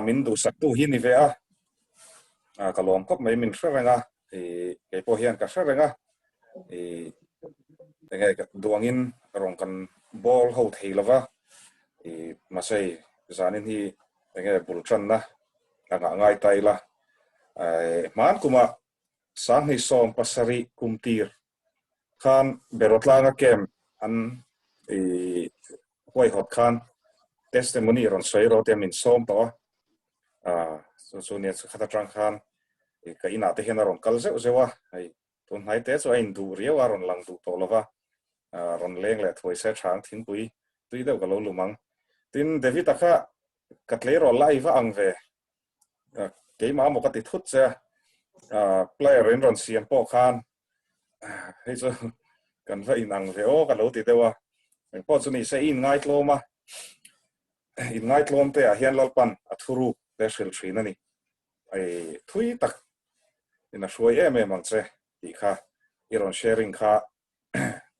min du sak tu hi ni ve a kalom kop mai min hrenga ke po hian ka hrenga nge duangin rong kan ball ho theilawa masai zanin hi nge bultran na anga ngai taila man kuma sang hi som pasari kumtir khan berotlanga kem an hoi hot khan testimony ron soiro te min som to so ne khata trang khan ka ina te hian ron kal zewa ai tun hai te so in du riawa ron lang du to lova ron leng le thoi se thang thin pui tui deuh ka lo lumang tin David akha katle ro live ang ve ke ma mo ka ti thut che player in ron siam po khan hei so kan va in ang ve o ka lo ti dewa po chu ni se in ngai tloma in ngai tlom te a hian lalpan athuru te shil thina ni ai thui tak ina hruai em ang che ti kha iron sharing kha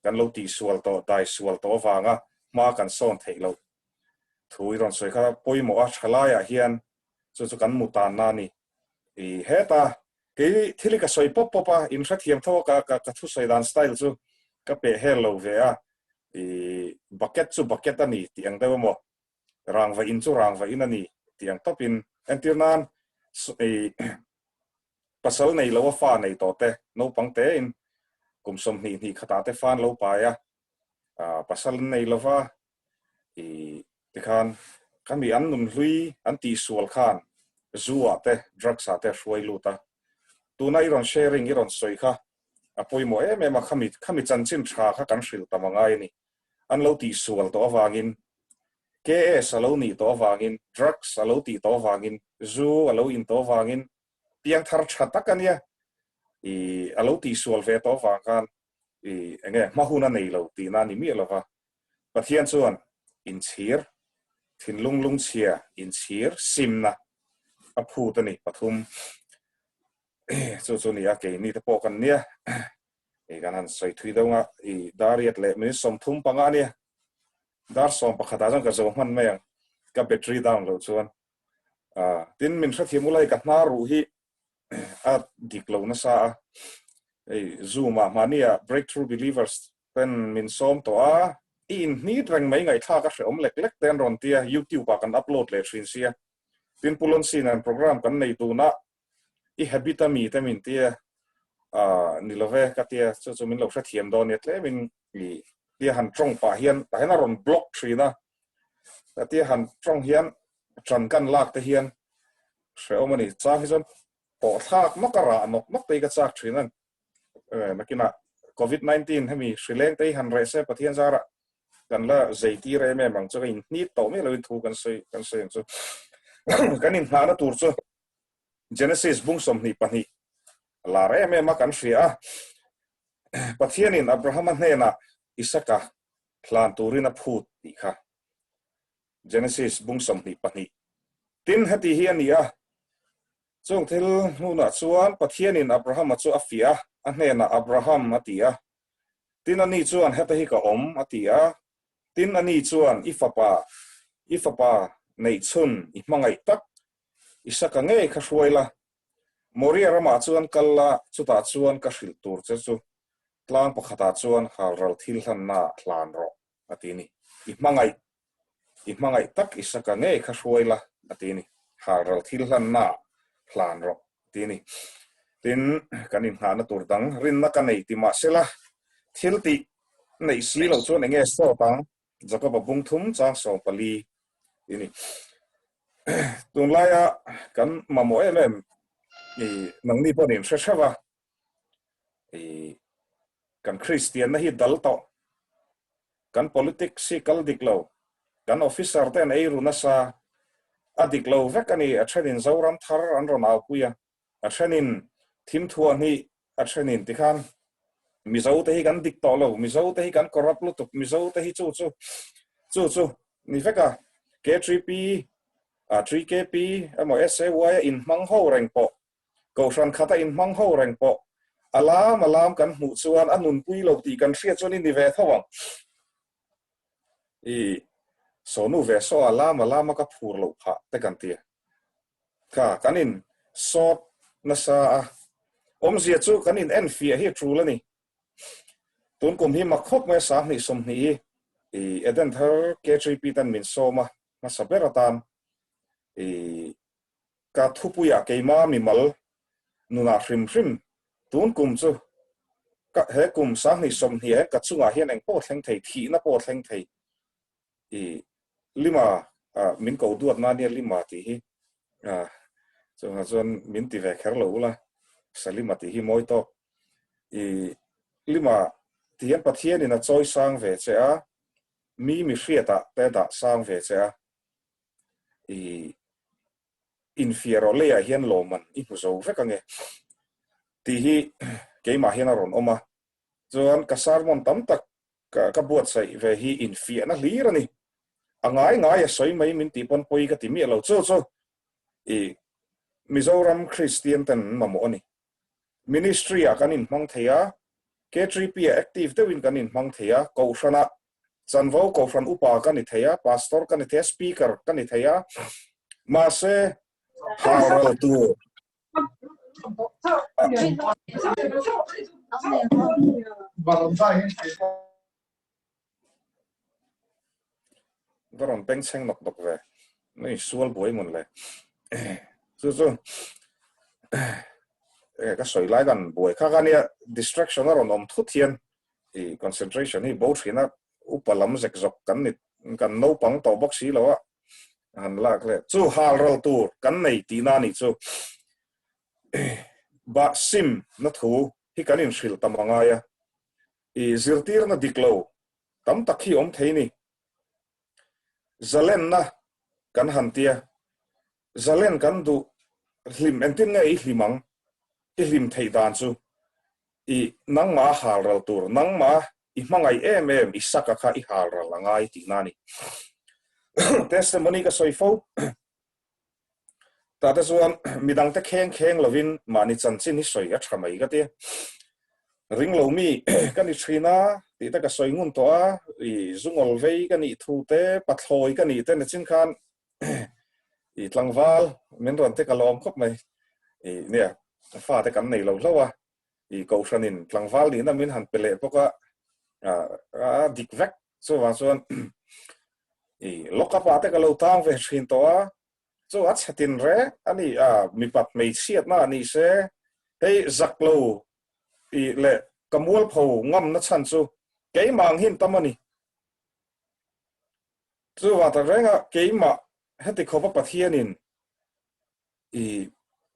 kan lo ti sual to dai sual to wanga ma kan son theilo thui ron soi kha poimo a thalaya hian chu kan mutan na ni heta ke thili ka soi pop popa in tha thiam tho ka thu soi dan style chu ka pe hello ve a bucket chu bucket ani tiang dewa mo rangva in chu rangva in ani tiang topin entirnan pasal nei lo fa nei to te no pangte in kumsom ni khata te fan lo pa ya pasal nei lo wa ti khan kami an num hlui an ti sual khan zuwa te drugs ate hruai luta tunai ron sharing i ron soi kha apoi mo ma khami chanchin tha kha kan hril tamangai ni an lo ti sual to awangin KS alo ni to awangin drugs alo ti to awangin zu alo in to awangin piang thar thatakania alo ti sual ve to awangan enge mahuna nei lo ti na ni mi lova pathian chuan in chhir thinlung lung chia in chhir simna aphu tani pathum chu ni a ke ni te pokan nia kan han soi thui donga dariat le mi som thum panga nia dar som pakhata jang ka zo man mayang ka battery down lo chuan tin min thra thimulai ka na ru hi a diklo na sa Zoom mania breakthrough believers pen min som to in ni rang mai ngai tha ka hreom lek ten ron tia YouTube pa kan upload le thin sia tin pulon sin an program kan nei tu na I habitami te min tia ni love ka tia chu min lo hra thiam don net le min tia han trong pa hian ron block thina ta tia han trong hian tran kan lak te hian hreomani cha hi jon po thak makara nok te ka chak thina makina COVID-19 hemi Sri Lanka te han rese pathian zara kan la zaiti re me mang chu in ni to me lo thu kan sei chu kan in hana tur chu Genesis bung som ni pani la re me ma kan ria pathian in Abraham hena Isaka hlan turina phut ti kha Genesis bung som ni pani tin hati hian ia chung thil huna chuan pathian in Abraham chu afia hena Abraham atia tin ani chuan heta hi ka om atia tin ani chuan ifapa nei chun I mangai tak Isaka nge kha hruaila Moria rama chuan kalla chuta chuan ka hril tur chu tlang pakhata chuan halral thil hlanna hlan ro atini I mangai tak Isaka nge kha hruaila atini halral thil hlanna hlan ro atini tin kanin hana turdang rinna kanei ti ma sela thilti nei si lo chuan nge so tang jakob bung thum chang so pali ini tunlaya kan mamo em nang ni ponin hrewa kan Christian na hi dal to kan politics si kal diklo kan officer ten ei runa sa adiklo vekani athenin zoram thar an ronau puya athenin thim thua ni athenin tikhan mizo te hi kan dik to lo mizo te hi kan corrupt lo tuk mizo te hi chu ni veka K3P 3KP MOSAY in mang ho reng po ko ran khata in mang ho reng po alam kan mu chuan anun pui lo ti kan hria chuan ni ve thawang sonu ve so alam ka phur lo pha te kan tia cả cái nín sốt na sa diệt chú cái nín en phía hi true là nè tuần cùng hi mặc khóc nghe sáng nị sum nị eden thở KJP tan min so mà sắp ra tan cả thu puya cái mà mi mal nuna phim phim tuần cùng chú cả hệ cùng sáng nị sum nị cả chú ngài hiện anh po theng thầy thị na po theng thầy lima min cầu đuột na nia lima thì hi cho nên min ti về khéo lâu la sa lima thì hi moi to lima thì hiện bắt hiện là trôi sang về chứ mi phía ta té ta sang về chứ inferior le hiện lo man ipu zo ve kange thì hi cái mà hiện ron oma cho anh kasar mon tam tak ka buat sai về hi inferior na li ra ni angai soi mai min ti pon poi ka ti mi lo cho Mizoram Christian tan mamo ni ministry a kanin mang thea K3P active te win kanin mang thea ko shana chanvo ko fran upa kan ni thea pastor kan ni thea speaker kan ni thea ma se haral tu daron peng cheng nok dok ve nei sual boi mon le so cái soi lại gần buổi khác anh ấy distraction nó còn thút thiên thì concentration thì bố trí nó upalam rực rực cắn nấu bằng tàu bác sĩ lo hắn là cái chú hal rồi tu cắn này tí na này chú ba sim nó thu thì cắn in sil tam ngay à thì zirtir nó diklo tam tak khi ông thấy nè zalen na cắn hàn tia zalen cắn du lim entin ngay limang lim thầy đàn chú nang ma hal rồi tu nang ma mangai em isaka kha hal rồi là ngay tí na nè testimony ka soifo ta chuan midang te kheng lovin mani chanchin hi soi a thamai ka te ring lo mi kan ni thina ti ta ka soi ngun to a zungol vei kan ni thu te pathloi kan ni te na chin khan tlangwal men ron te ka lom khop mai ne fa te kan nei lo lawa ko shanin tlangwal ni na min han pele poka dik vek so wa chuan lokapa te ka lo tang ve thin to a chu a chatin re ani mi pat mei siat na ni se hei zaklo le kamul pho ngam na chan chu ke mang hin tamani chu wa ta renga ke ma heti khopa pathianin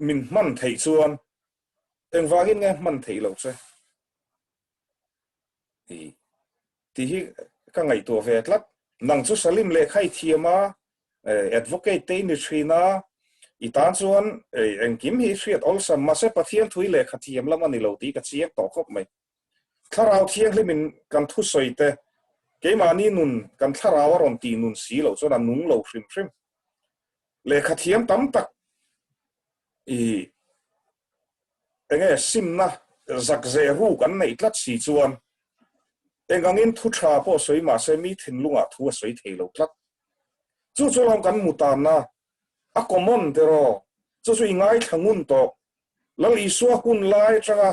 min man thei chuan teng wangin nge man thei lo che ti hi ka ngai to ve tlat nang chu salim le khai thiama advocate te ni thina itan chuan eng kim hi hriat olsam ma se pathian thui le khathiam lama ni lo ti ka chiek to khop mai tharau thiang hlimin kan thu soite keimani nun kan tharau ron ti nun si lo chuan an nung lo hrim le khathiam tam tak enge simna zakze ru kan nei tlat si chuan engangin thu tha po soi ma se mi thinlunga thu soi theilo tlat chu long kan mutan na a common tero chu ingai thangun to lali suwa kun lai changa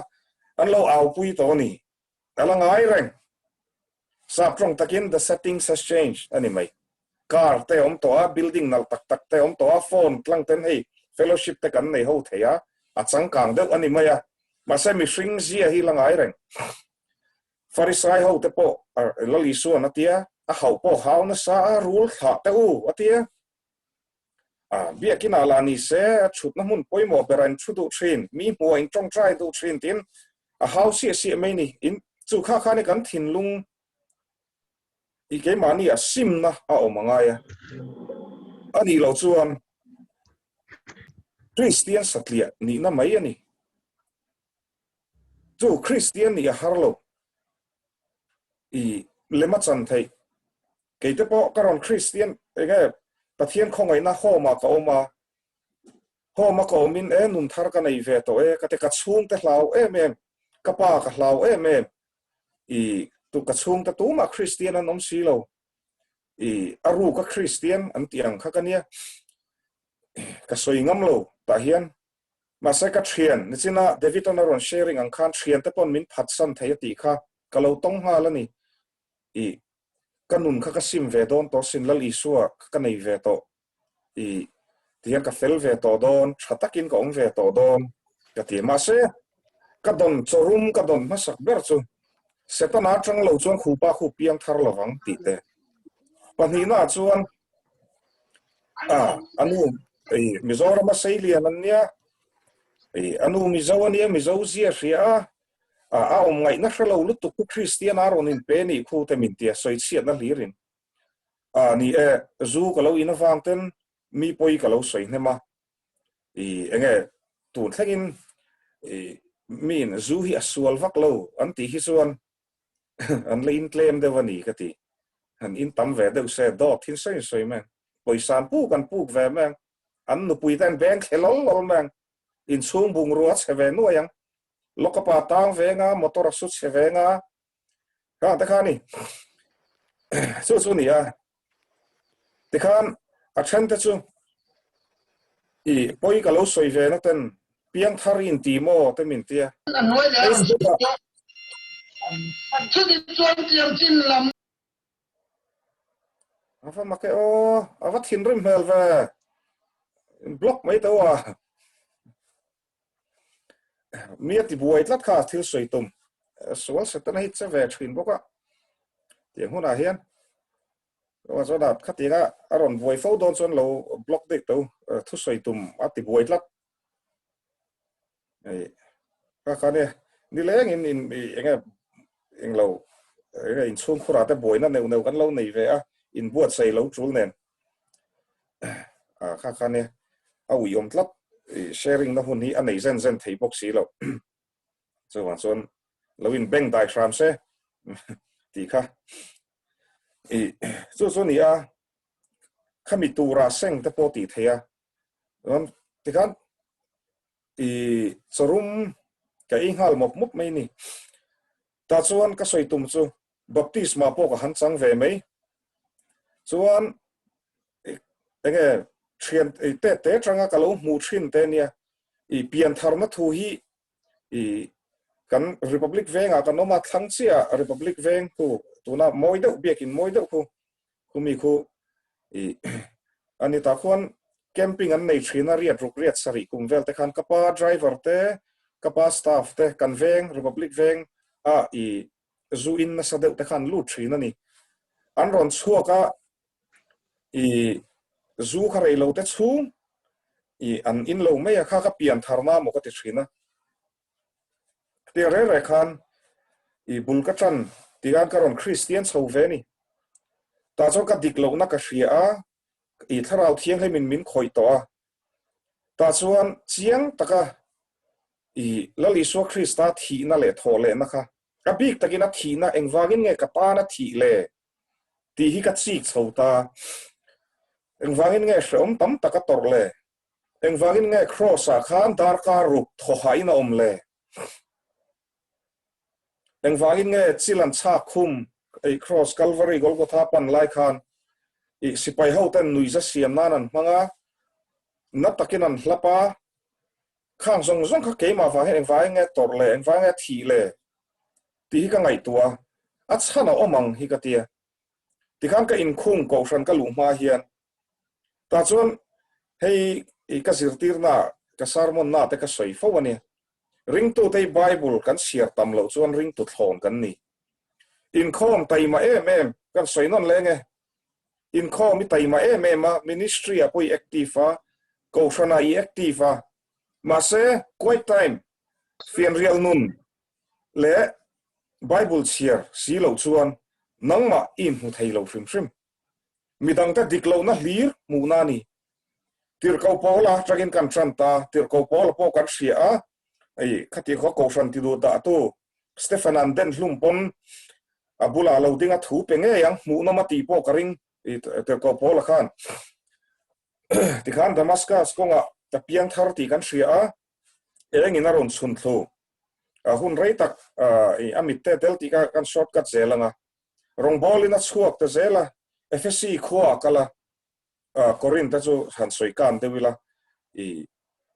an lo au pui to ni alangai reng sa trong takin the settings has changed anyway car te om to a building nal tak te om to a phone tlang ten hei fellowship te kan nei ho theya a changkang deuh ani maya ma se mi hring zia hi langai reng farisai ho te po lali suwa na tia a hau po hau na sa rule tha te u atia bia kina la ni se chut na mun poimo beran chudu thin mi mo in tong trai du thin tin a hau si mai ni in chu kha kha ni kan thin lung i ke mani a sim na a omanga ya ani lo chuan Christian satlia ni na mai ani chu Christian ni a harlo lema chan thei ke te po karon Christian ege pathian khongai na homa ko min nun thar ka nei ve to ka te ka chung te hlau ka pa ka hlau tu ka chung ta tu ma Christian an om si lo aru ka Christian an tiang kha ka nia ka soi ngam lo ta hian mà sẽ cắt thiền nên là David ông nói sharing ang khan thiền te pon min phat san thei ti kha kalau tong ha la ni i kanun kha ka sim ve don to sin lal isua ka nei ve to i tian ka fel ve to don thatakin ka ong ve to don ka ti ma se ka don chorum ka don ma sak ber chu setana chang lo chuan khupa khu piang thar lawang ti te panina chuan anu ei Mizoram Australia nan nia ei anu Mizoania Mizozia ria ông ngày nó lâu lúc tụi Christian ở bên bên này khu tại miền Tây soi chiết nó lirin ni zu cái lâu in vang tên mi bôi cái lâu soi này mà anh nghe tụi thằng in min zu hi asual vak lâu anh tí hi suan anh lấy in claim đây vani cái tí anh in tắm về đâu xe đó thiên soi soi mà bôi san pu về mà anh nó bôi tan beng cái lol mà in xuống bung ruột sẽ về nuôi yang lokapa tang venga motor sut se venga ka ta khani su ni a te khan a chen ta chu i poi ka lo soi ve na ten piang tharin ti mo te min tia afa ma ke o awa thin rim hel ve block mai to a miết thì buổi lát khá thiếu sôi tôm, số sẽ tân hít sẽ về truyền bốc á, tiếng hôn à hiền, và do đó khát tiếng á, rồi buổi phẫu thuật cho lâu block được đâu, thiếu sôi tôm, thì buổi lát, các này, đi lấy anh lâu, anh xuống khu ra tới buổi nó nêu cái lâu này về á, in buổi xây lâu chuột nè, các này, ủy lát sharing nó hôn hi anh ấy dân thấy bốc xí lâu cho bạn xuân lâu in bank diagram xe thì khác cho xuân này khami tu ra sinh tập bố tí thấy thì khác sorum cái in hal một mốc mấy nè ta xuân cái soi tum chu baptisma bố cái hắn sang về mấy xuân anh nghe chuyện tế trăng cái lỗ mù chuyện tên nha pian thar na thu hi kan republic veng kan no ma thang chia republic veng khu tu na moi deuh biak in moi deuh khu mi khu ani ta khon camping an nei thina riat ruk riat sari kum vel te khan kapa driver te kapa staff te kan veng republic veng zu in na sa deuh te khan lu thina ni an ron chuaka zu kha rei lo te chung an in lo mai kha ka pian tharna mo ka ti thina te re khan bulkachan tigan karon Christian so ve ni ta cho ka dik lo na ka hria tharau thiang he min khoi to ta chuan chiang taka lali so Christa thi na le tho le na kha ka bik takina thi na engwangin nge kapa na thi le ti hi ka chik chhota engwangin nge shom tam taka tor le engwangin nge cross a khan dar ka rup tho hai na om le engwangin nge chilan cha khum cross calvary golgotha pan lai khan sipai ho tan nui za siam nan manga na takinan hlapa khang zong zong kha ke ma fa he engwangin nge tor le engwangin nge thi le ti hi ka ngai tua achana omang hi ka tia ti khan ka in khung ko san ka lu ma hian ta chon hei ka zirtir na ka sermon na te ka soi fo ani ring tu te bible kan siar tam lo chuan ring tu thon kan ni in khom tai ma em kan soi non le nge in khom mi tai ma ma ministry apoi active ko sana I active ma se quite time fian real nun le bible siar si lo chuan nangma in hu thei lo shrim midang ta diklo na hlir mu na ni tir ko pola tragin kan chanta tir ko pola po kan sia khati kho ko san ti do da to Stefan anden hlumpon abula lo dinga thu penge yang mu no mati po karing tir ko pola khan ti khan Damascus konga ta piang thar ti kan sia eng in aron sun thlo hun rei tak amit te del ti kan shortcut zelanga rong bol in a chuak ta zela FSC khua kala Corinth ta chu han soi kan te wila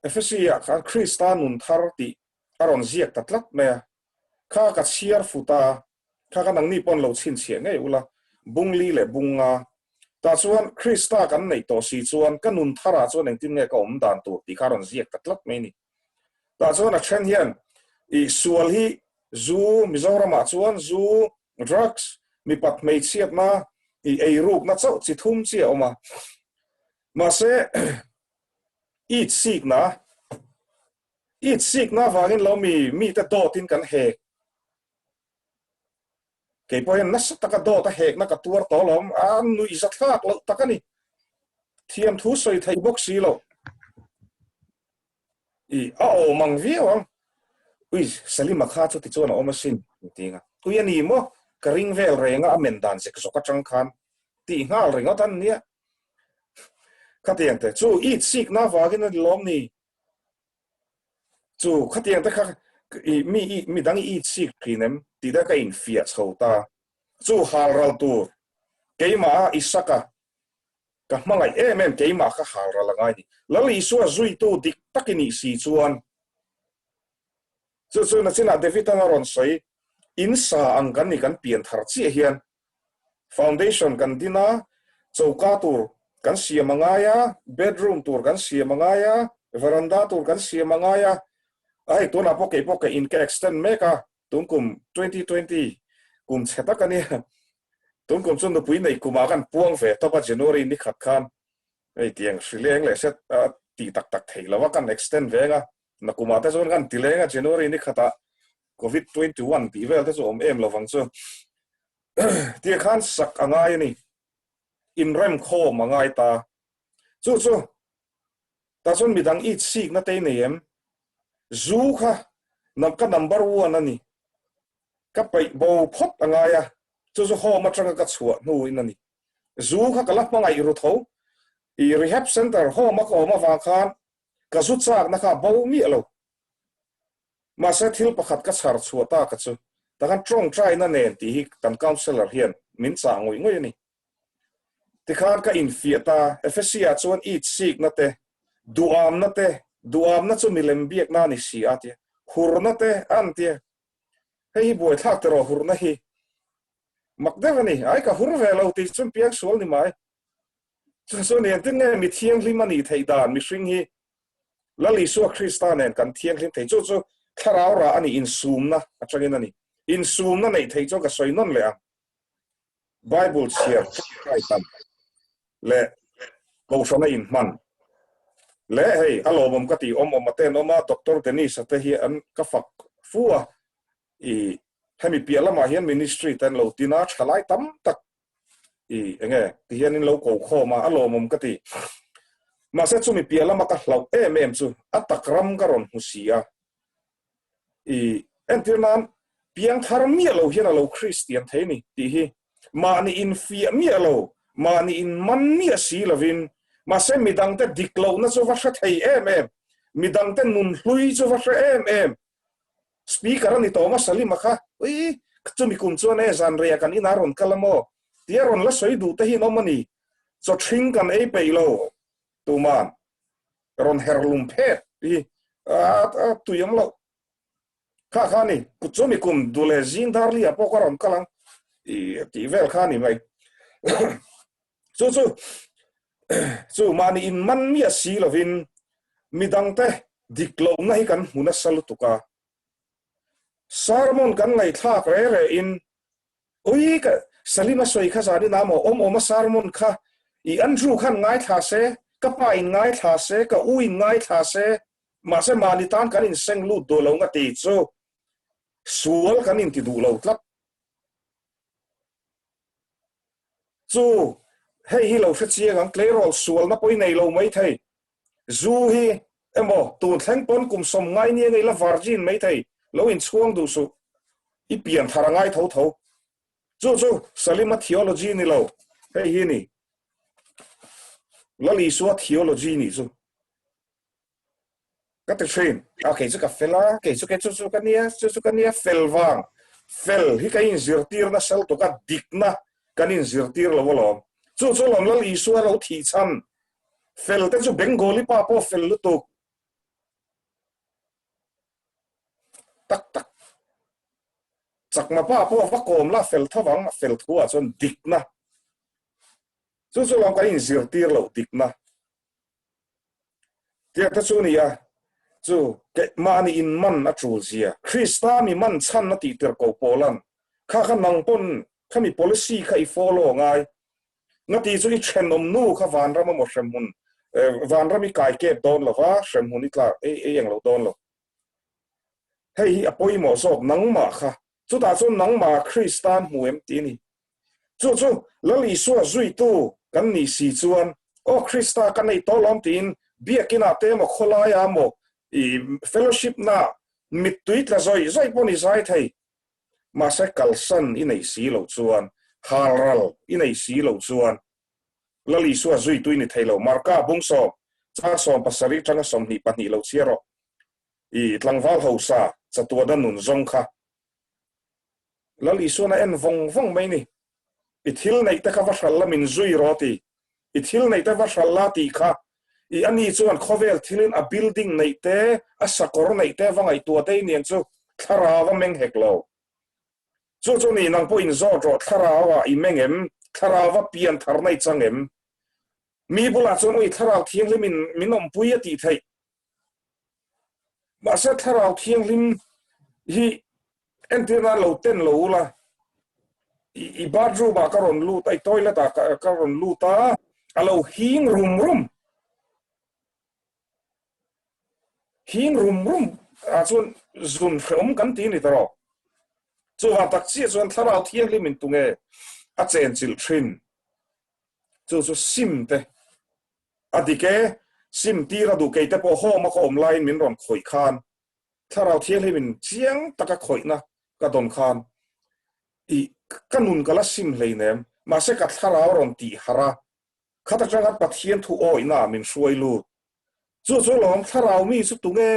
Ephesia kan Christa nun thar ti aron ziak tatlat me kha ka chiar futa kha ka nang ni pon lo chin che ngai ula bungli le bunga ta chuan Christa kan nei to si chuan kan nun thara chuan eng tin nge ka om dan tu ti kharon ziak tatlat me ni ta chuan a then hian I sual hi zu Mizoram a chuan zu drugs mi pat mei chiat na I ei ruk na chau chi thum chi oma ma se eat sick na wangin lo mi ta do tin kan he ke poin na sa taka do ta hek na ka tuar to lom an nu izat khak lo takani thiam thu soi thai bok si lo I a o mang viawang ui salima kha chu ti chona oma sin tinga ui ani mo ka ring vel renga amen dan se ka chang khan ti ngal renga tan nia khatiang te chu eat sick na wangin lom ni chu khatiang te kha mi dang eat sick prinem ti da ka in fiat chhota chu halral tur keima isaka ka mangai em keima ka halral ngai ni lali suwa zui tu dik takini si chuan chu na china David ron soi insa ang kan ni kan pian thar chi hian foundation kan dina chauka tur kan sia mangaya bedroom tur kan sia mangaya veranda tur kan sia mangaya ai to na poke in ka extend meka tungkum 2020 kum cheta kani tungkum chun no pui nei kuma kan puang ve to pa January ni khat khan ei tiang shileng le set ti tak thei lawa kan extend venga na kuma ta zon kan tilenga January ni khata covid 21 ti vel ta zo om em lawang chu ti khan sak angai ni in rem kho mangai ta chu ta zon midang eat sick na te nei em zu kha nam ka number 1 ani ka pai bo phot angaya chu ho ma tanga ka chua nu in ani zu kha kala mangai ru tho I rehab center ho ma ko ma wa khan ka zu chak na kha bo mi alo ma sa thil pakhat ka char chuata ka chu ta kan trong try na nen ti hi kan counselor hian min cha ngoi ni ti khan ka in fiata Ephesia chuan eat sick na te duam na chu milem biak na ni si ati hur na te an ti hei boy thak te ro hur na hi makdevani ai ka hur ve lo ti chun piak sual ni mai so nen tin ne mi thiang hlimani thei dan mi hring hi lali su Christianen kan thiang hlim thei chu tharau ra ani in sum na atangin ani in sum na nei thei chu ka soinon le Bible share kai tam le ko shona in man le hei alomom ka ti om ten oma doctor Dennis ate hi an ka fak fuwa I hemi pialama hian ministry ten lo tina thalai tam tak I enge ti hian in lo ko khoma alomom ka ti ma se chu mi pialama ka hlau em chu atakram karon husia I entirnan piang thar mi lo hian lo Christian theini ti hi mani in fia mi lo mani in man mi si lovin ma se midang te diklo na chu va thei em midang te nun hlui chu va em speaker ani to ma salima kha ui chu mi kum chu ne zan ria kan inaron kalamo tiaron la soi du te hi no mani so thing kan ei pe lo tu man ron herlum phe I tu yam lo kha ni ku chu mi kum dule zin dar li apo karon kalang I ti vel kha ni mai chu mani in man mi si lovin midang te diklo na hi kan huna salutuka sarmon kan ngai thak re in ui ka salima soi kha zani namo om sarmon kha I andru khan ngai tha se ka pai ngai tha se ka ui ngai tha se ma se mani tan kan in seng lu do lo nga ti chu sual kan in ti du lo tlap chu hei hi lo fe chia gang clearol sual na poi nei lo mai thei zu hi emo tu thleng pon kum som ngai ni ngai la virgin mai thei lo in chuang du su I pian tharangai tho chu salima theology ni lo hei hi ni lali su theology ni chu ka te train okay chu ka fela ke chu ka nia felwang fel hi ka in zirtir na sel to ka dikna kanin zirtir lo lo chu lom lali su lo thi chan fel te chu bengali pa po fel lu tu tak tak chak ma pa po va kom la fel thawang fel thua chon dik na chu chu long ka in zir tir lo dik na tia ta chu ni a chu ke mani in man a chu zia Krista mi man chan na ti ter ko polan kha kha nang pon khami policy kha I follow ngai ngati chu I thenom nu kha van ram mo shem hun van ram I kai ke don lo wa shem hun itla yang lo don lo hei apoi mo so nang ma kha chu ta chu nang ma Kristan muem ti ni chu lo li so zui tu kan ni si chuan o Krista kan nei to lom tin biakina te mo khola ya mo I fellowship na mit tuit la zoi poni zai thei ma se kalsan I nei si lo chuan haral I nei si lo chuan lo li so zui tu ni thei lo marka bung so cha som pasari tanga som ni pani lo chiaro I tlangwal hausa chatua da nun zong kha lo li so na en vong mai ni I thil nei ta ka va hral min zui roti I thil nei ta va hral la ti kha I ani chuan khovel thilin a building nei te a sakor nei te wangai tua te nian chu tharawa meng heklo chu ni nang po in zo ro tharawa I mengem tharawa pian thar nei changem mi bula chuan oi tharaw thiang limin minom puia ti thei ma se tharaw thiang lim hi entina lo ten lo la I badru ba karon lu tai toilet a karon lu ta alo hing rum hing rum a chuan zun khom kan ti ni taro chu wa tak chi chuan tharaw thiang limin tunge a chen chil thin chu sim te adike sim ti ra du ke te po ho ma ko om line min ron khoi khan tharaw thiang limin chiang taka khoi na ka don khan I kanun kala sim leinem ma se ka tharaw ron ti hara khata changa pathian thu oi na min suai lu chu lom tharaw mi su tunge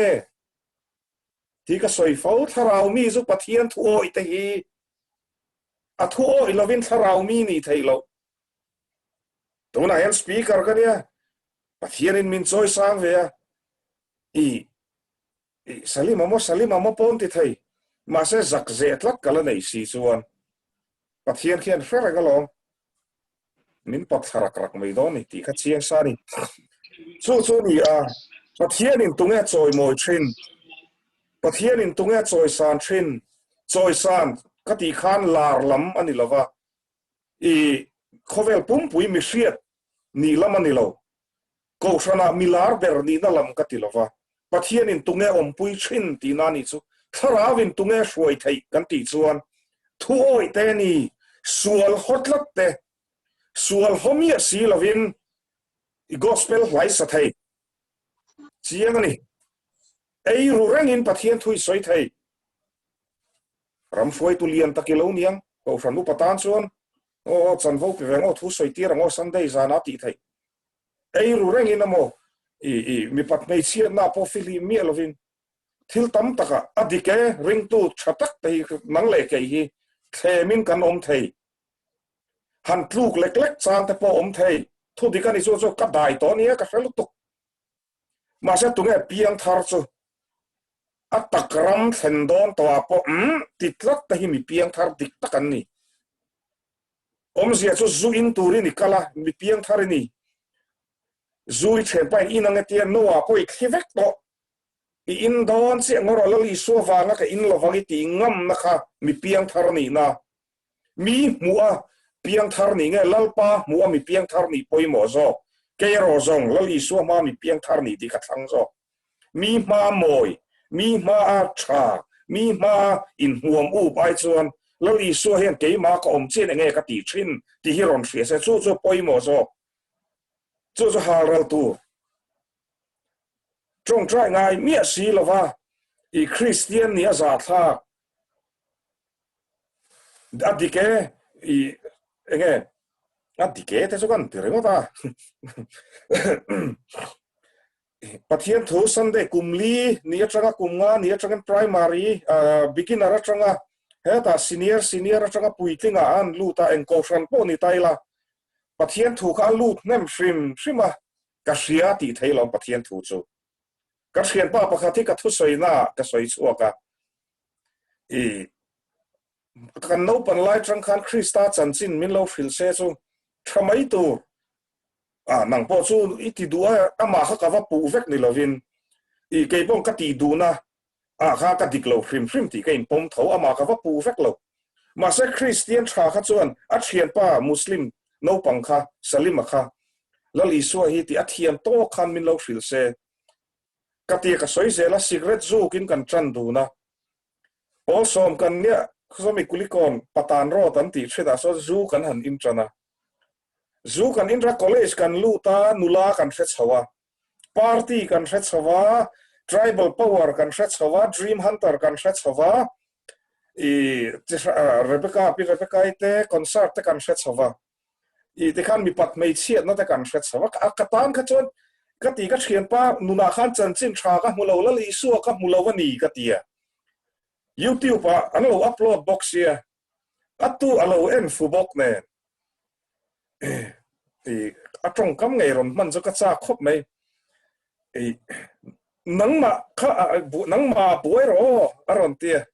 ti ka soi fo tharaw mi su pathian thu oi te hi a thu oi lovin tharaw mi ni thailo tuna yan speaker ka nia pathian in min choi sang ve I salima mo pon ti thai ma se zak ze tlat kala nei si chuan pathian khian hrer ka lom min pat tharak rak mai do ni ti kha chiang sa ni chu ni a pathian in tunge choi moi thin pathian in tunge choi san thin choi san ka ti khan lar lam ani lova I khovel pum pui mi hriat ni lam ani lo ko shana milar ber ni na lam ka ti lova pathian in tunge om pui thin ti na ni chu tharawin tunge hruai thei kan ti chuan thu oi te ni sual hotlat te sual homia si lovin I gospel hlai sa thei chiang ani ei ru rengin pathian thui soi thei ram foi tu lian takilo niang ko franu patan chuan o chan vo pe vengo thu soi tir ngo sunday zana ti thei ei ru rengin amo mi pat nei chian na po fili mi lovin thil tam taka adike ring tu thatak te nang le ke hi themin kan om thei han tluk lek chang te po om thei thu dikani chu ka dai to nia ka helu tuk ma se tunge piang thar chu atakram thendon to apo titlat te hi mi piang thar dik takan ni om zia chu zu in turi ni kala mi piang thar ni zui chen pai inang etia no apo I khivek to I in don se ngoro lo li so wanga ka in lo wangi ti ngam na kha mi piang thar ni na mi mua piang thar ni nge lalpa mua mi piang thar ni poi mo zo ke ro zong lo li so ma mi piang thar ni ti ka thang zo mi ma moi mi ma a cha mi ma in huam u bai chuan lo li so hen ke ma ko om chen nge ka ti thin ti hi ron hria se chu poi mo zo chu haral tu trong trai ngai mia si lova I Christian ni za tha adike I enge adike te so kan tireng ta pathian thu sunday kumli ni atanga kumnga ni atanga primary beginner atanga heta senior atanga puitinga an luta engko fran po ni taila pathian thu kha lut nem shima ka hria ti thailom pathian thu chu ka hrian pa pakha thi ka thu soina ka soi chuaka i kan no pan lai trang khan Krista chanchin min lo fil se chu thamai tu nang po chu iti dua ama kha ka va pu vek ni lovin i ke pong ka ti du na kha ka diklo hrim ti kein pom tho ama ka va pu vek lo ma se Christian tha kha chuan a thian pa Muslim no pang kha salim kha lali su hi ti a thian to khan min lo fil se ka ti ka soi se la secret zu kin kan tran du na also kan nia khomi kulikon patan ro tan ti theda so zu kan han intrana zu kan intra college kan luta nula kan thret chawa party kan thret chawa tribal power kan thret chawa dream hunter kan thret chawa i Rebecca ite concert te kan thret chawa i te kan mi pat mei chiat na te kan thret chawa ka tan kha chon ka ti ka thian pa nuna khan chan chin tha ka mulo la li su ka mulo wa ni ka tia YouTube alo upload box ya atu alo en fu bok ne i atong kam ngai ron man zo ka cha khop mai i nang ma buai ro aron tia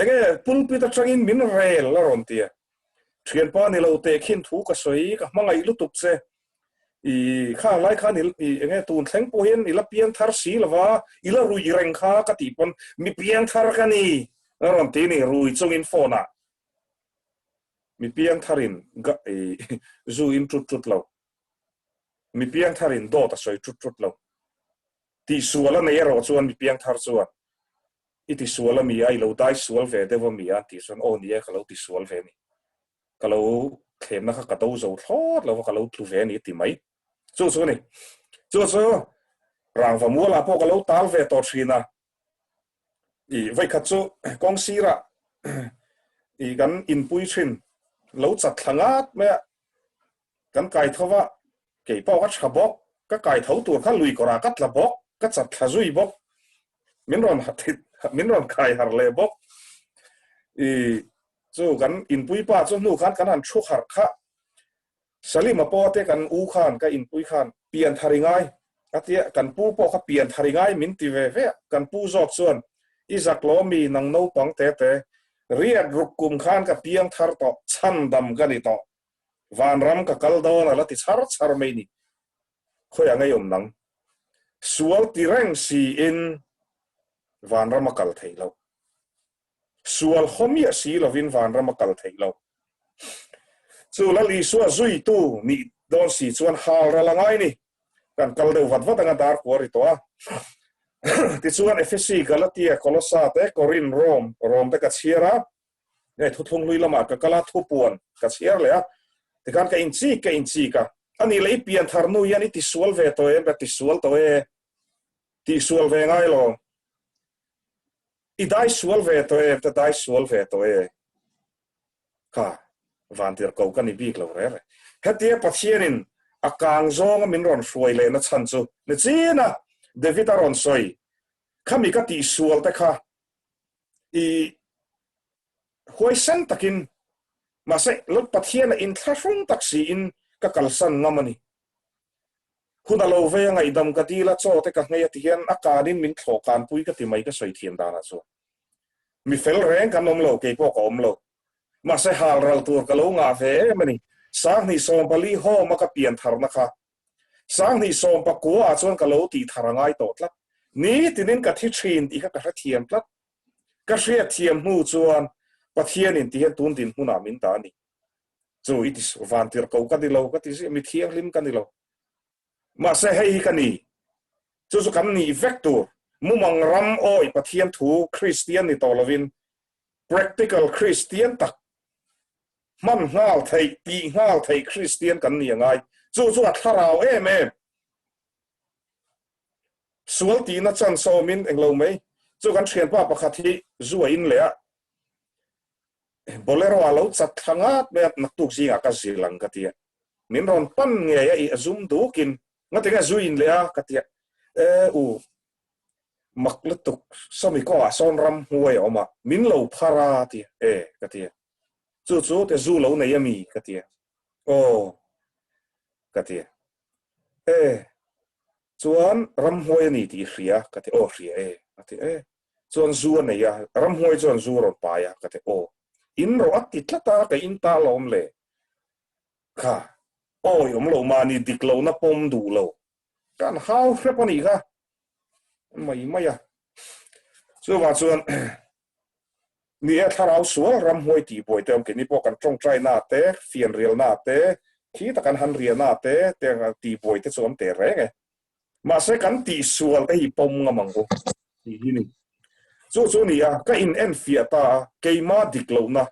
ege pulpit atangin min rel aron tia thian pa ni lo te khin thu ka soi ka mangai lu tuk se i kha lai kha ni i enge tun thleng po hian ila piang thar si lawa ila rui reng kha ka ti pon mi piang thar ka ni aron ti ni rui chung in phone a mi piang tharin ga zu in tut lo mi piang tharin do ta soi tut lo ti suala nei ro chuan mi piang thar chuan iti suala mi ai lo dai sual ve de mi an ti son o ni e khalo ti sual ve ni kalo khem na kha ka to zo thot lo kalo tu ve ni ti mai chu ni chu rang va mua la po kalo tal ve to thina i vai kha chu kong sira i gan in pui thin lo chat thangat me kan kai thowa ke po ka chabok ka kai thau tur kha lui kora kat la bok ka chat thazui bok min ron kai har le bok i chu kan in pui pa chu nu khan kan han thu khar kha sali ma po te kan u khan ka in pui khan pian tharingai atia kan pu po kha pian tharingai min ti ve kan pu zok chuan i zak lo mi nang no pang te riat rukum khan ka piang thar to chan dam ka ni to van ram ka kal do na la ti char mai ni khoi angai om nang sual ti reng si in van ram kal thei lo sual khomia si lovin van ram kal thei lo chu la li su zui tu mi don si chuan hal ra langai ni kan kal de wat anga dar ko ri to a ti chuan FSC Galatia Colossa te Corin Rome te ka chiara ne thu thung lui lama ka kala thu puan ka chiar le a ti kan ka in chi ka ani lei pian thar nu yani ti sual ve to e ba ti sual to e ti sual ve ngai lo i dai sual ve to e ta dai sual ve to e ka van tir ko kan i bik lo re hetia pathianin akang zong min ron hruai le na chan chu ne china David aron soi khami ka ti sual ta kha i hoi san takin ma se lot pathian in thlashung taksi in ka kalsan ngamani huna lo ve ngai dam ka ti la cho te ka ngai tian akanin min thokan pui ka ti mai ka soi thiam dana chu mi fel reng kan nom lo ke ko kom lo ma se hal ral tur ka lo nga ve mani sang ni som pali ho ma ka pian thar na kha sang ni som pa ko a chon ka lo ti tharangai to tla ni tinin ka thi thin ti ka ka thiam tla ka hria thiam mu chuan pathian in ti han tun tin huna min ta ni chu itis van tir ko ka di lo ka ti mi thiam lim ka ni lo ma se hei ka ni chu kan ni vector mu mang ram oi pathian thu Christian ni to lovin practical Christian tak man ngal thei Christian kan ni ngai chu a tharau em sual ti na chan so min englo mai chu kan thian pa pakhat hi zuwa in le a bolero alo chat thangat me nak tu zinga ka zilang ka tia min ron pan nge ya i azum dukin ngatinga zuin le a ka tia makletuk somi ko son ram huai oma min lo phara tia ka tia chu te zu lo nei ami ka tia ka tia chuan ram huai ni ti hria ka tia hria ka tia chuan zu nei ya ram hoi chuan zu ron pa ya ka te o in ro at ti tlata ka in ta lom le kha oi lo ma ni dik lo na pom du lo kan hau hre pani kha mai mai ya chu wa chuan ni a tharau sual ram hoi ti boi tem ke ni po kan trong trai na te fian riel na te khi ta kan han ria na te ti boi te chom te re nge ma se kan ti sual te hi pom nga mango hi ni chu ni ya ka in en fia ta ke ma dik lo na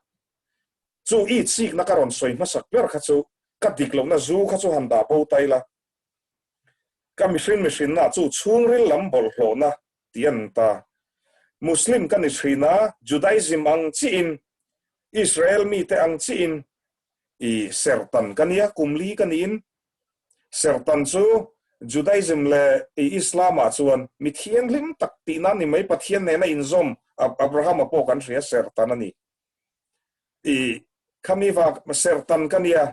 chu I sik na karon soi ma sak per kha chu ka dik lo na zu kha chu han da bo tai la ka machine na chu chung ril lam bol hlo na tian ta Muslim kan ni China Judaism ang chi in Israel mi te ang chi in I sertan kan ya kumli kan in sertan chu Judaism le Islam a chuan mi thian lim tak ti na ni mai pathian ne na in zom Abraham apo kan ria sertan ani khami wa sertan kan ya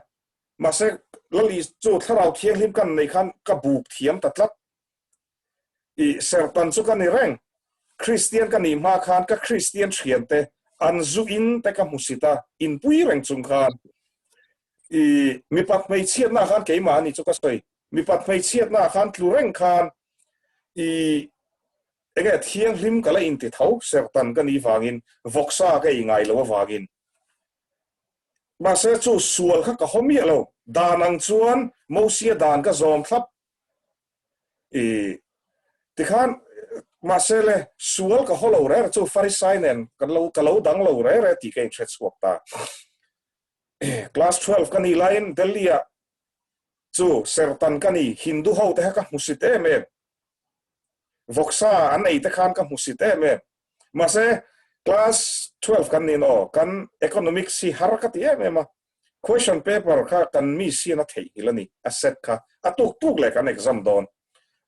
ma se lali chu tharau thian lim kan nei khan ka buk thiam tatlat sertan chu kan ni reng Christian kan ni ma khan ka Christian thian te an zu in te ka musita in pui reng chung khan mi pat mai chiat na khan ke ma ni chu ka soi mi pat mai chiat na khan tlu reng khan ege thiang hlim kala in ti thau sertan kan ni wangin voksa ka ingai lo wangin ma se chu sual kha ka homi lo danang chuan mosia dan ka zom thlap ti khan ma se le sual ka holo re chu farisai nen ka lo dang lo re ti ke thret swak ta class 12 kan ni line delia chu sertan kan ni hindu ho te ka musite me voksa an ei te khan ka musite me ma se class 12 kan ni no kan economics si har ka ti me ma question paper kha kan mi si na thei hilani asset kha atuk tuk le kan exam don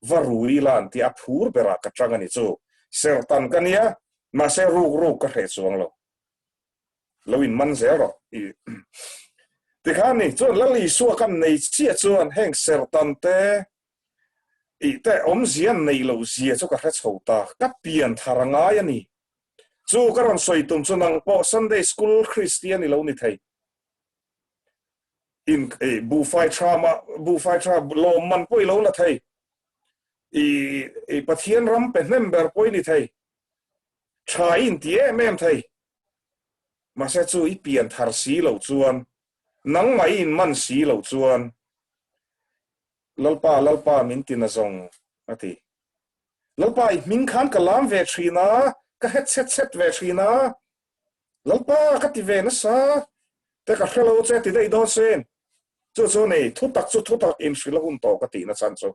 varui lan ti aphur bera ka trangani chu sertan kan ya ma se ru ka re chuang lo loin man zero ti khan ni chu lali su kan nei chi chuan heng sertan te te om zian nei lo zia chu ka hre chhota ka pian tharanga ya ni chu karon soi tum chu nang po Sunday school Christian ni lo ni thei in bu fai tra lo man poi lo na thei pathian ram pe member poi ni thei tha in tie mem thei ma se chu I pian thar si lo chuan nang mai in man si lo chuan lalpa min tin a zong ati lalpa min khan kalam ve thina ka het set ve thina lalpa ka ti ve na sa te ka khelo che ti dei do sen chu nei thu tak in shila hun to ka ti na chan chu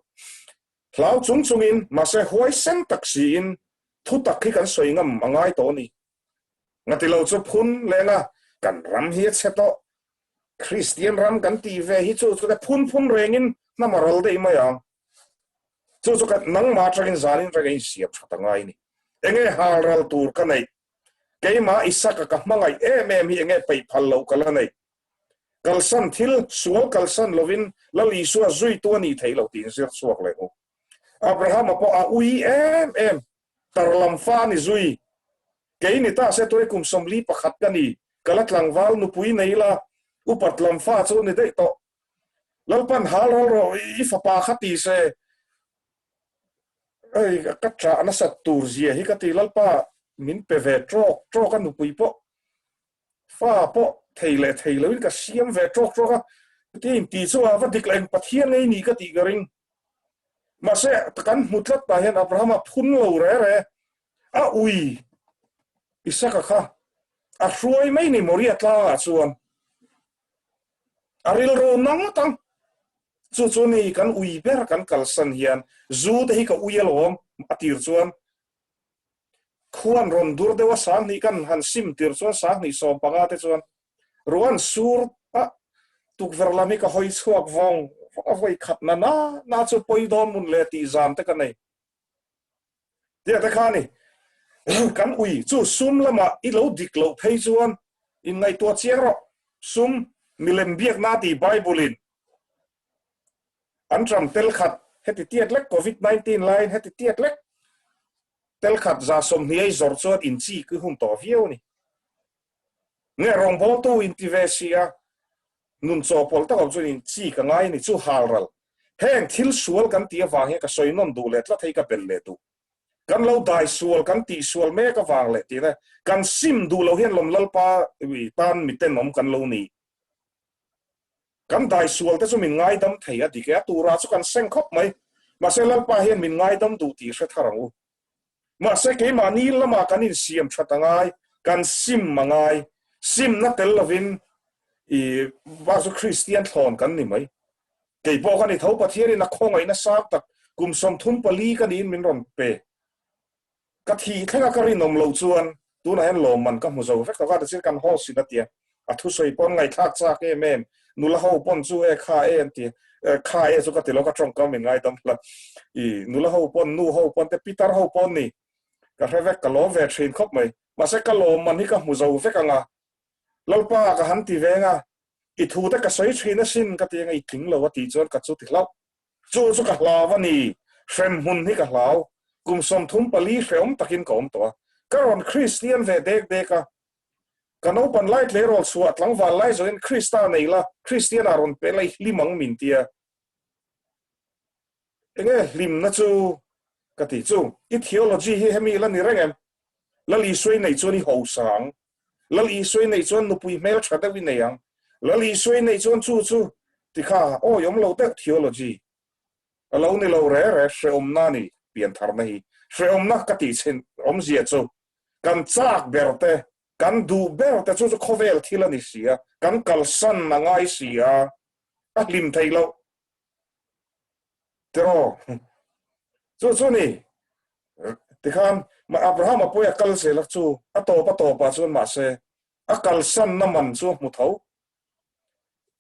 hlau chung in ma se hoi sen tak si in thu tak khi kan soi ngam angai to ni ngati lo chu phun lenga kan ram hi cheto Christian ram kan ti ve hi chu ka phun rengin na maral dei ma yang chu ka nang ma train zanin rengin siap thatangai ni enge haral tur ka nei keima isaka ka mangai em hi enge pei phal lo kala nei kalsan thil sual kalsan lovin lali su zui to ni thailo tin zir suak le ho Abraham apo a ui em tarlam fa ni zui keini ta se toi kum somli pakhat kani kalat langwal nu pui nei la upat lam fa chu ni dei to lalpan hal ro I fa pa khati se ai ka tra na sat tur zia hi ka ti lalpa min pe ve tro kan nu pui po fa po theile in ka siam ve tro ka ti chu wa dik leng pathian nei ni ka ti garing ma se kan mutlat ta hen Abraham phun lo re a ui isaka kha a hruai mai ni moria tla chuan aril ro nang tang chu ni kan ui ber kan kalsan hian zu te hi ka uialom atir chuan khuan ron dur dewa sang ni kan han sim tir chuan sang ni som panga te chuan ruan sur a tuk verlami ka hoi chuak vong a voi khat na chu poi don mun le ti zam te kan nei dia ta khani kan ui chu sum lama I lo dik lo phei chuan in ngai to chiang ro sum milem biak na ti bible in an tram tel khat heti tiat lek covid 19 line heti tiat lek tel khat za som hi ai zor chuan in chi ku hun to viau ni nge rong bol tu in tivesia nun cho pol ta chu in chi ka ngai ni chu halral heng thil sual kan tia wang he ka soinom du le tla thei ka bel le tu kan lo dai sual kan ti sual me ka wang le ti na kan sim du lo hian lom lalpa wi tan mi ten nom kan lo ni kan dai sual te chu min ngai dam thei a dikya tu ra chu kan seng khop mai ma se lalpa hian min ngai dam du ti hre tharang ma se ke ma ni lama kan in siam thatangai kan sim mangai sim na tel lovin i wa su christian thon kan ni mai ke bo kan ni thau pathian na khongai na sak tak kum som thum pali kan in min ron pe ka thi thanga ka ri nom lo chuan tu na hen lo man ka mu zo vek ka da sir kan ho si na tia a thu soi pon ngai thak cha ke mem nu la ho pon chu e kha e an ti kha e chu ka ti lo ka trong ka min ngai tam la i nu la ho pon nu ho pon te pitar ho pon ni ka revek ka lo ve thin khop mai ma se ka lo man hi ka mu zo vek nga lalpa ka han ti venga i thu te ka soi thina sin ka ti ngai king lo wa ti chon ka chu ti lau chu ka hlawa ni frem hun hi ka hlau kum som thum pali hreom takin kom to karon christian ve dek deka kano pan lai le rol suat lang wa lai zo in christa nei la christian aron pe lai limang min tia enge lim na chu ka ti chu i theology hi hemi la ni rengem la li soi nei chu ni ho sang la li soi nei chu nu pui mel thada wi nei yang la li soi nei chu ti kha o yom lo te theology alo ni lo re she om na ni pian thar na hi she om na ka ti chen om zia chu kan chak berte kan du berte chu khovel thila ni sia kan kalsan na ngai sia a lim thei lo tero chu ni ti khan ma abraham apoya kal se la chu ato pa chu ma se a kalsan na man chu mu thau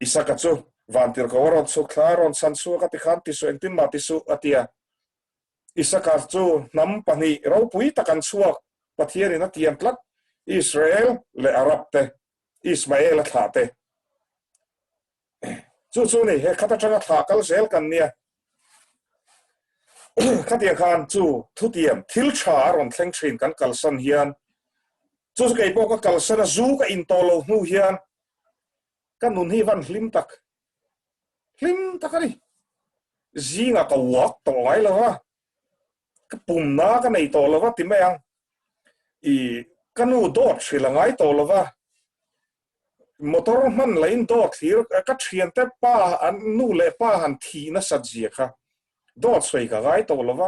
isaka chu vantir ko ron chu klaron san su ka ti khan ti su entin ma ti su atia isaka chu nam pani ro pui takan chuak pathian in atiam tlat israel le arab te ismael tha te chu ni he khata changa tha kal sel kan nia khatia khan chu thu tiam thil tha ron thleng thin kan kalsan hian chu ke po ka kalsan zu ka in tolo hu hian kan nun hi van hlim tak ani zinga ka wak to ai lawa ka pum na ka nei to lawa ti mayang i kanu dot shrilangai to lawa motor man lain dot thir ka thian te pa an nu le pa han thi na sajia kha dot swai ka gai to lawa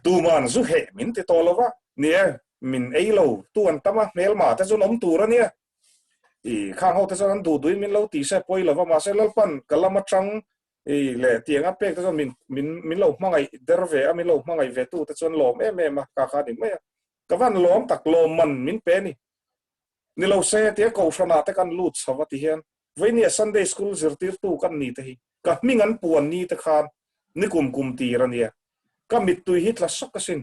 tu man zu he min te to lawa nia min eilo tu an tama mel ma ta zon om tu ra nia i khang ho ta zon du dui min lo ti se poi lawa ma se lal pan kalama chang i le tianga pek ta zon min lo mangai derve a min lo mangai ve tu ta zon lom em ma ka kha ding me ka van lom tak lom man min pe ni lo se te ko shana te kan lut sawati hian veini sunday school zirtir tu kan ni te hi ka mingan puan ni te khan ni kum ti rania ka mit tu hi tla sokasin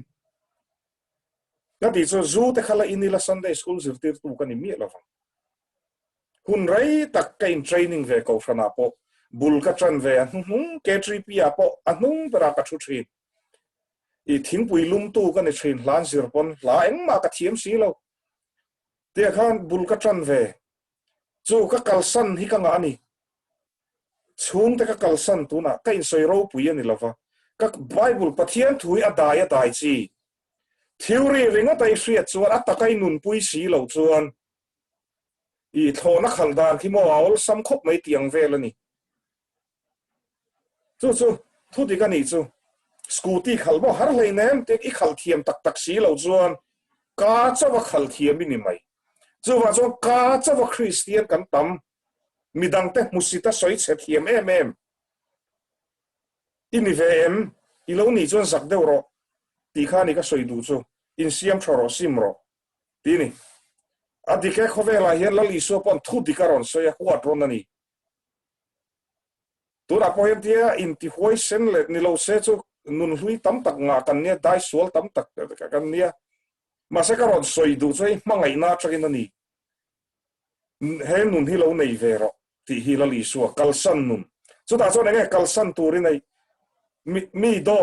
ka ti so zu te khala inila sunday school zirtir tu kan ni mi lawa hun rai tak kain training ve ko shana po bul ka tran ve ke tri pia po anung para ka thu thin i thing pui lum tu kan ni thin lan zir pon la eng ma ka thiam si lo te khan bul ka tran ve chu ka kalsan hi ka nga ni chung te ka kalsan tu na kain soi ro pui ani lawa ka bible pathian thui adai chi theory ringa tai hria chuan atakai nun pui si lo chuan i thona khaldan khi mo awol sam khop mai tiang vel ani chu thu ti ka ni chu scooty khalbo har leinem te i khal thiam tak si lo chuan ka chawa khal thiam ni mai chu wa chu ka chawa christian kan tam midang te musita soi che thiam em ini vem ilo ni chuan zak deuh ro ti kha ni ka soi du chu in siam thoro simro ti ni adike khovela hian lali so pon thu dikaron soya huat ron ani tura poem tia in ti hoi sen le ni lo se chu nun hui tam tak nga kan ne dai sual tam tak kan nia ma se ka ron soi du chei mangai na chakin ani he nun hi lo nei ve ro ti hi lali so kalsan nun chu ta cho ne kalsan turin ai mi do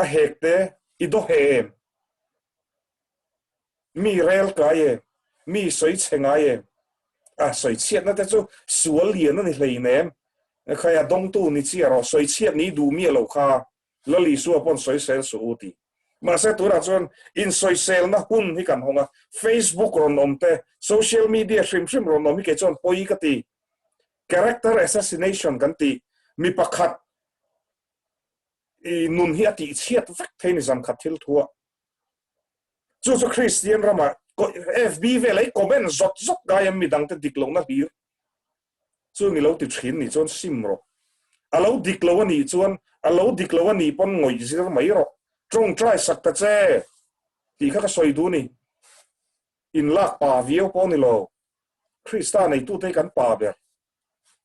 a hekte i do hem mi rel ka ye mi soi chenga ye soi chiat na te chu sual lian na ni hlei nem khaya dong tu ni chi ro soi chiat ni du mi lo kha lo li su pon soi sel su uti mà sẽ tôi đã chọn in social na hun hi kan honga Facebook ron omte social media shrim ron om hi ke chon poi ka ti character assassination kan ti mi pakhat i nun hi ati chiat vak thein zam khat thil thua chu Christian rama FB ve lai comment zot ga yam mi dang te diklo na hir chu ni lo ti thin ni chon sim ro alo diklo ni chuan alo diklo ni pon ngoi zir mai ro trong trai sak ta che ti kha ka soi du ni in lak pa viau po ni lo Krista nei tu te kan pa ber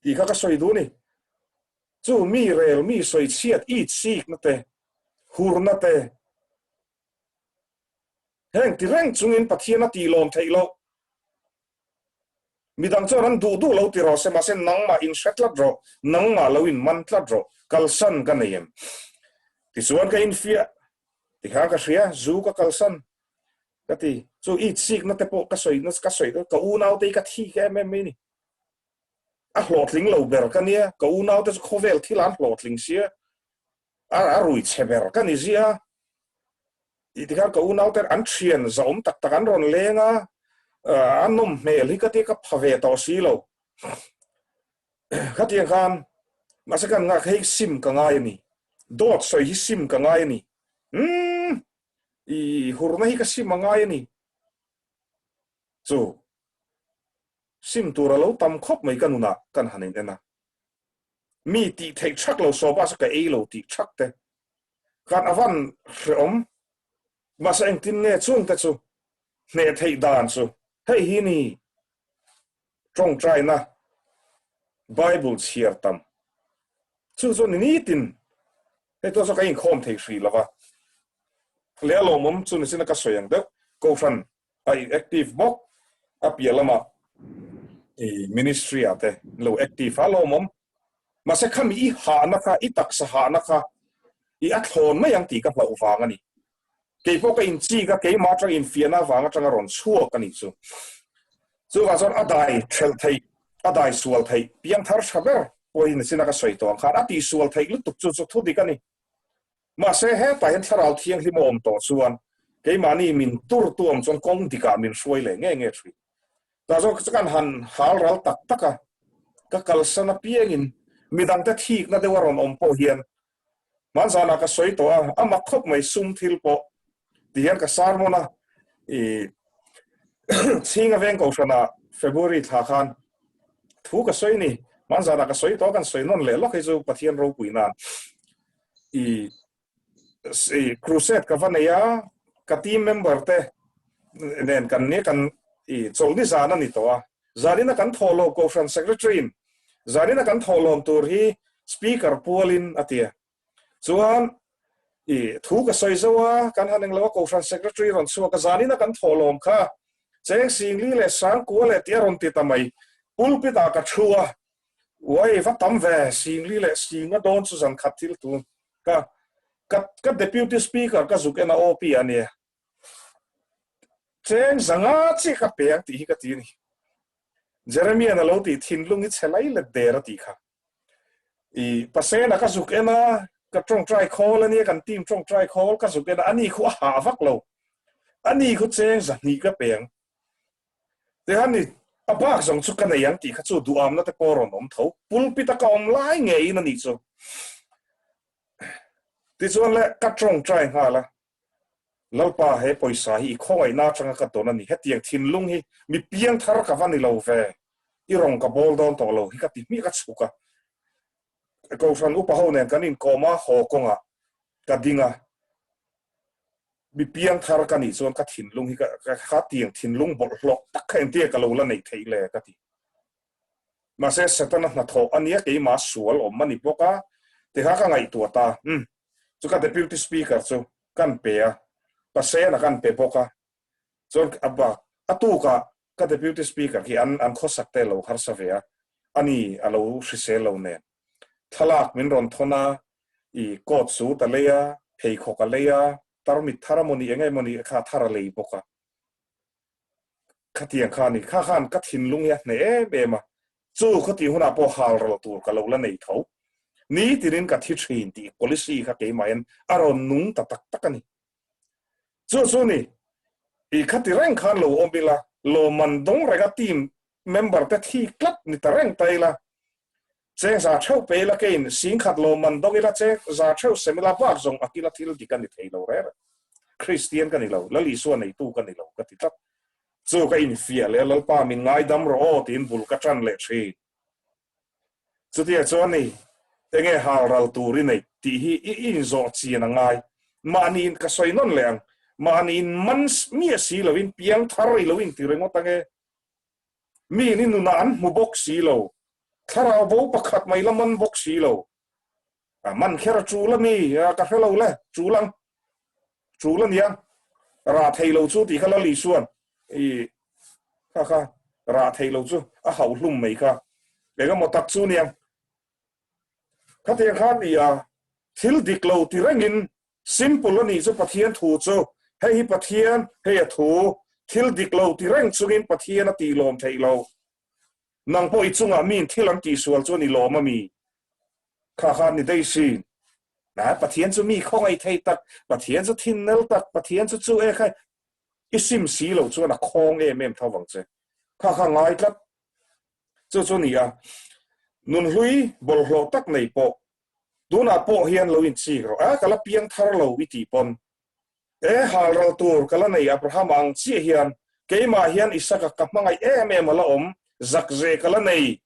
ti kha ka soi du ni chu mi rel mi soi chiat i sik na te hur na te heng ti reng chungin pathiana ti lom thailo midang cho ran du lo ti ro se ma sen nang ma in shat la dro nang ma lo in man tla dro kalsan ka neyem ti suan ka in fia ti kha ka ria zu ka kalsan ka ti chu i sik na te po ka soi ka u nau te ka thi ke me me ni a hlotling lo ber ka nia ka u nau te khovel thilan hlotling sia a rui cheber ka ni zia i ti kha ka u nau te an thrian zom tak an ron lenga anom mel hi ka te ka phave to si lo ka ti khan ma se kan nga khei sim ka ngai ni dot soi hi sim ka ngai ni i hurna hi ka sim ngai ni chu sim tura lo tam khop mai kanuna kan hanin ena mi ti thei chak lo so ba sa ka e lo ti chak te kan avan rom ma sa eng tin nge chung te chu ne thei dan chu hei hi ni trong trai na bible chiar tam chu ni tin he to so ka in khom thei shri lawa le lo mom chu ni sina ka soyang de ko fan ai active bok apia lama ministry ate lo active alo mom ma se khami I ha na kha I tak sa ha na kha I athon ma yang ti ka hlau wang ani ke po ka in chi ka ke ma tra in fiana wang atanga ron chuak ani chu ga zon adai thel thei adai sual thei piang thar shaber poin sina ka soi to kha ati sual thei lu tuk chu thu dik ani ma se he ta hen tharal thiang hi mom to chuan ke mani min tur tuam chon kong dika min suai le nge thri ta zo kan han hal ral tak taka ka kalsana piangin midang ta thik na dewaron om po hian man zana ka soi to a makhop mai sum thil po tian ka sarmona e singa ven ko sana February tha khan thu ka soi ni man zana ka soi to kan soi non le lo ke zo pathian ro puina e crusade ka vanaya ka team member te nen kan ne kan I chol ni zana ni to a zarina kan tholo ko from secretary zarina kan tholom tur hi speaker polin atia chuan I thu ka soi zowa kan haneng lo ko from secretary ron chu ka zarina kan tholom kha cheng singli le sang ko le tia ron ti tamai pulpita ka thua wai va tam ve singli le singa don chu zan khatil tu ka deputy speaker ka zukena op ania cheng zanga chi ka pek ti hi ka ti ni Jeremiah na lo ti thinlung I chelai le der ti kha I pasena ka zukena ka trong try call ani kan team trong try call ka zukena ani khu ha vak lo ani khu cheng zani ka peng te hani abak zong chu kan yang ti kha chu duam na te poron om tho pulpita ka om lai nge in ani chu ti chuan le ka trong try hala lalpa he poisa hi khoi na changa ka ton ani hetiang thinlung hi mi piang thar ka vani lo ve I rong ka bol don to lo hi ka ti mi ka chuka ko fan upa ho nen kanin koma ho konga ka dinga mi piang thar ka ni chon ka thinlung hi ka kha tiang thinlung bol hlok tak khen te ka lo la nei thei le ka ti ma se satana na tho ania ke ma sual om mani poka te ha ka ngai tu ta chu ka deputy speaker chu kan pe a pase na kan pe poka chon abba atuka ka deputy speaker ki an khosak te lo har savea ani alo hrise lo ne thalak min ron thona I kot su ta leya phei kho ka leya tarmit tharamoni engai moni kha thara lei poka khát tiền khan khá khan cắt hin lung ya nè bề mà chú khát tiền hôn abo hal rồi tụ cả lâu là này thấu ní thì đến cả thiết truyền thì policy khát cái mà en aron nung tắc tắc cái này chú này i khát tiền rèn khan lâu ông bila lâu man dong ra cái team member cái thi club ni ta rèn tay là chế giả trâu bê là cái xin khát lâu man dong là chế giả trâu xem là bao dung akila thil đi cái này thấy lâu rồi Christian cái này lâu là lý số này tu cái này lâu cái thì tắc chú cái in phía lẽ lỡ pa mình ngay đâm rồi tin bul cái chân lệ chi chú thì cho này nghe hà rau tu ri này thì in zo chi na ngay mà in cái soi non leng mà in man mía xí lâu in piang thari lâu in thì rồi ngót nghe mi in nu nan mu bốc xí lâu thara bố bạc khát mày làm man bốc xí lâu man khéo chú là mi cái khéo lâu lẽ chú là niang ra thầy lâu chú thì cái là lý xuân kha ra thầy lâu chú hậu lum mấy kha để cái một tập chú niệm các thầy khác thì thiếu địch lâu thì rất nghìn simple là ní chú bát thiên thủ chú hay bát thiên hay thủ thiếu địch lâu thì rất chú nghìn bát thiên là tì lom thầy lâu năng bộ ít chú ngã min thiếu làm tì sual chú ní lom mà mi kha ní đây xin nãy bát thiên chú mi không ai thầy tắc bát thiên chú thiên nêu tắc bát thiên chú ấy khai isim xí lâu chú là không em thao vắng chứ kha ngay lắm chú ní nun hui bol lo tak nei po tuna po hian lo in chi ro kala piang thar lo wi ti pon hal ro tur kala nei Abraham ang chi hian keima hian Isaka kapmangai em ala om zakje kala nei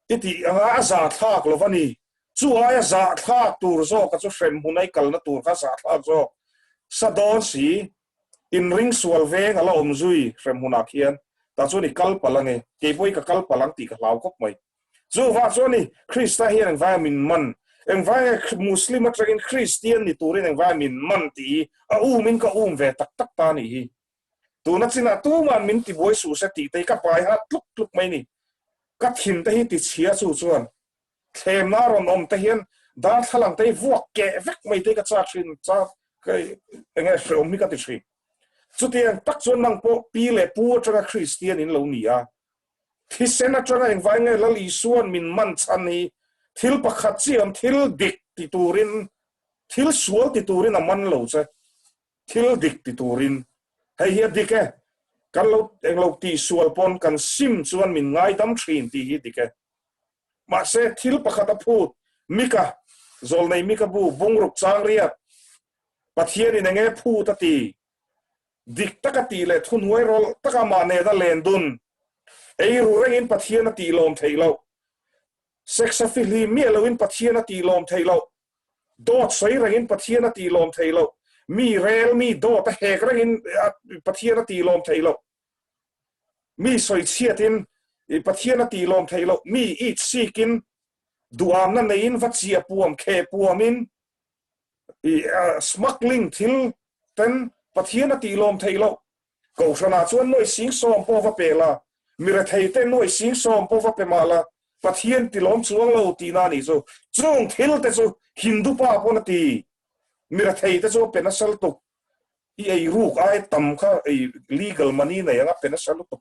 iti anga za thak lo vani chu aya za thak tur zo ka chu frem hunai kal na tur ka za thak zo sadon si in ring sual ve ala om zui frem hunak hian ta chu ni kal palange ke boi ka kal palang ti ka lau kop mai dù vậy cho ni Christa hiện environment man environment Muslim mà tragin Christian ni turin environment man ti min ka về tak ta ni tu na china tu man min ti boy su sa ti te ka pai ha tluk mai ni ka thin te hi ti chia chu chuan them na ron om te hian da thalang te vuak ke vek mai te ka cha thin cha kai enge from mi ka ti thri chu tiang tak chuan nang po pi le pu tra Christian in lo ni a thì sen na changa engwai nge lali suan min man chan hi thil pakhat chiam thil dik ti turin thil sual ti turin a man lo che thil dik ti turin hei hi dike kan lo englo ti sual pon kan sim chuan min ngai dam thin ti hi dike ma se thil pakhat a phut mika zol nei mika bu bungruk chang riat pathian in nge phu ta ti dik takati le thun huai rol taka ma ne da len dun ei ru rengin pathian a ti lom theilo sex afili mi loin pathian a ti lom theilo dot sei rengin pathian a ti lom theilo mi rel mi dot a hek rengin pathian a ti lom theilo mi soi chiatin pathian a ti lom theilo mi each seeking duam na nein vachia puam khe puamin smuggling thil ten pathian a ti lom theilo ko sana chuan noi sing som po va pela mira thei te noi sing som po va pe mala pathian ti lom chuang lo ti na ni so chung thil te chu hindu pa po na ti mira thei te chu pe na sal tu i ei ruk ai tam kha ei legal money na yang pe na sal tu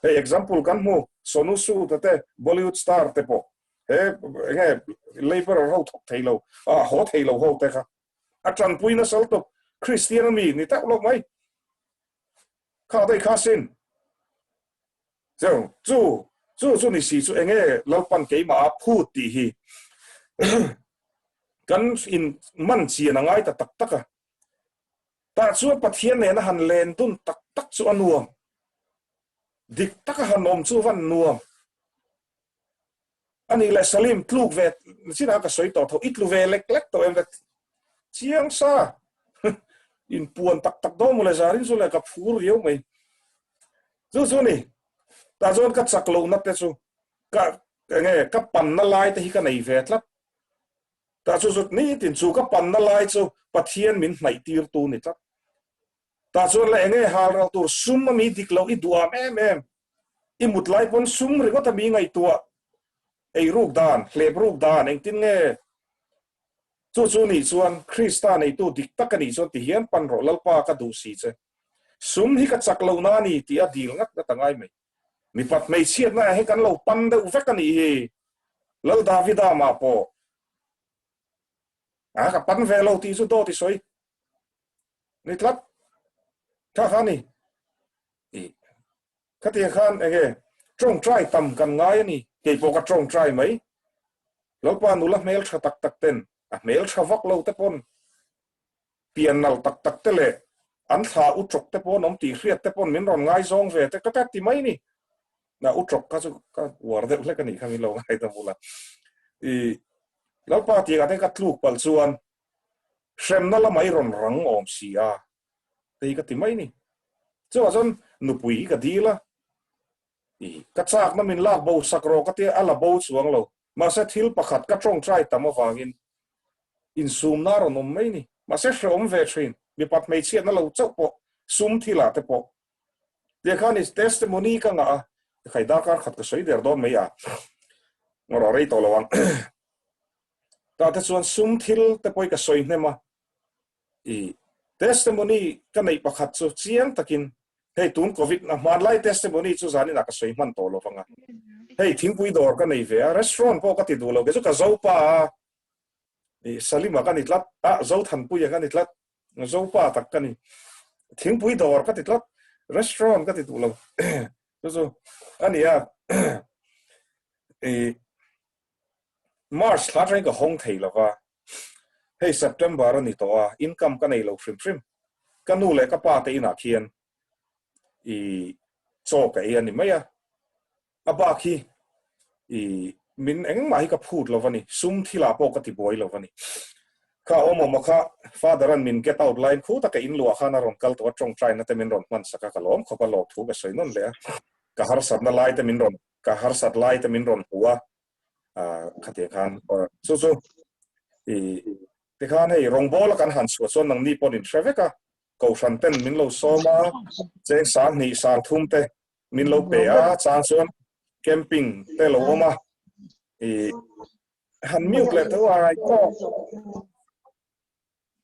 hey example kan mo sonu su te Bollywood star te po he nge labor ro thok thei lo ho thei lo ho te kha a tran pui na sal tu Christian mi ni ta lo mai kha dai kha sin chú ni si chú enge lalpan ke ma phu ti hi kan in man chi na ngai ta tak taka ta chu pathian ne na han len tun tak chu anuam dik taka hanom chu van nuam ani la salim tluk vet sina ka soi to tho itlu ve lek to em vet chiang sa in puan tak do mo le zarin so le ka phur yo mai chu ni ta zon ka chak lo na te chu ka nge ka pan na lai te hi ka nei ve tlat ta chu ni tin chu ka pan na lai chu pathian min nai tir tu ni tlat ta chu le nge hal ra tur sum mi dik lo i duam em i mut lai pon sum ri ko ta mi ngai tua ei ruk dan hlep ruk dan eng tin nge chu ni chuan Krista nei tu dik takani chu ti hian pan ro lalpa ka du si che sum hi ka chak lo na ni ti a dil ngat na tangai mai mi pat mai chiat na he kan lo pan deuh vek ani hi lo davida ma po à ka pan ve lo ti chu do ti soi ni tlat tha khani i ka ti khan ege trong trai tam kan ngai ani ke po ka trong trai mai lo pa nu la mel tha tak tak ten a mel tha vak lo te pon pian nal tak tak te le an tha u trok te pon om ti hriat te pon min ron ngai zong ve te ka ta ti mai ni na u trok ka chu ka war de le ka ni khami lo ngai ta mula i lo pa ti ka te ka tluk pal chuan sem na la mai ron rang om sia te ka ti mai ni chu azon nu pui ka di la i ka chak na min lak bo sakro ka te ala bo chuang lo ma sa thil pakhat ka trong trai tam awangin in sum na ron om mai ni ma se shom ve thin mi pat mai chiat na lo chau po sum thila te po de khan is testimony ka nga khai da kar khat ka soi der don mai a ngor rei to lawang ta te chuan sum thil te poi ka soi hnema i testimony ka nei pakhat chu chiang takin hei tun covid na man lai testimony chu zani na ka soi man to lawanga hei thingpui dor ka nei ve a restaurant po ka ti du lo ge chu ka zo pa i salima ka ni tlat a zo than pui ka ni tlat zo pa tak ka ni thingpui dor ka ti tlat restaurant ka ti du lo chu ania e March thla train ka hong thei lawa hei September ani to a income ka nei lo frim kanu le ka pa te ina khian i cho ka e ani maya aba khi i min eng mai ka phut lovani sum thila po ka ti boy lovani ka omo makha father an min get out line khu ta ka in lua khana ron kal to tong trai na te min ron man saka ka lom khopa lo thu ka soinon le ka har sat na lai te min ron ka har sat lai te min ron huwa a khate khan so i te khan hei rong bol kan han su chon nang ni pon in treveka ko san ten min lo soma che sang ni sang thum te min lo pe a chang chon camping te lo oma i han mute le to ai ko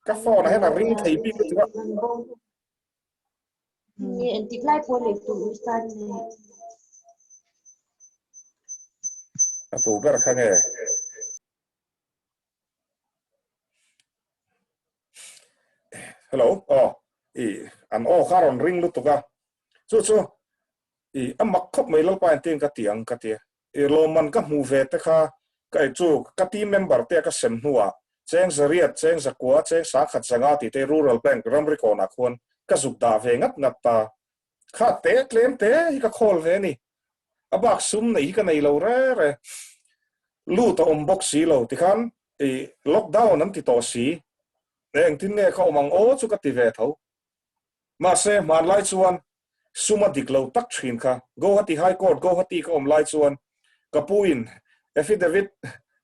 ka phone na hena ring thei pi tu ni antiklai po le tu start ni a tu ber kha nge hello oh i an o kharon ring lu tu ka chu i amak khop mai lo pa tin ka tiang ka ti i lo man ka mu ve te kha ka chu ka ti member te ka sem huwa cheng zariat cheng zakwa cheng sa khat changa ti te rural bank ramri ko na khon ka zuk da ve ngat ta kha te klem te hi ka khol ve ni abak sum nei ka nei lo re lu to om box si lo ti khan i lockdown nam ti to si eng tin ne kho mang o chu ka ti ve tho ma se man lai chuan suma diklo tak thin kha go hati high court go hati ka om lai chuan kapuin affidavit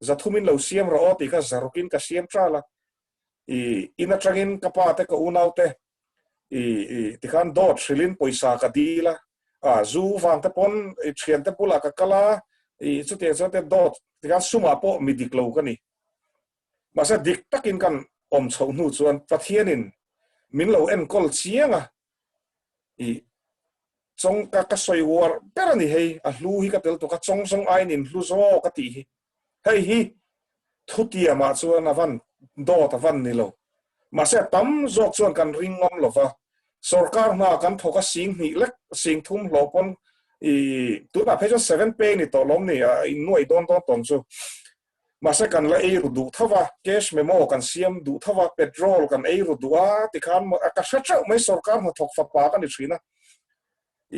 zathumin lo siam ro ti ka zarukin ka siam trala i ina trangin ka pa te ka unaute i ti khan dot shilin poisa ka dila a zu wang te pon i thian te pula ka kala i chute dot ti khan suma po mi diklo ka ni ma sa dik takin kan om chho nu chuan pathianin min lo en kol chianga i chong ka soi war perani hei a hlu hi ka tel to ka chong song ai nin hlu zo ka ti hi hei hi thutia ma chuan avan do ta van ni lo ma se tam zok chuan kan ring ngom lova sarkar ma kan thoka sing ni lek sing thum lo pon i tu na phejo 7 pe ni to lom ni in noi don tong chu ma se kan la e ru du thawa cash memo kan siam du thawa petrol kan e ru duwa ti khan ka sha mai sarkar ma thok fa pa kan ni thina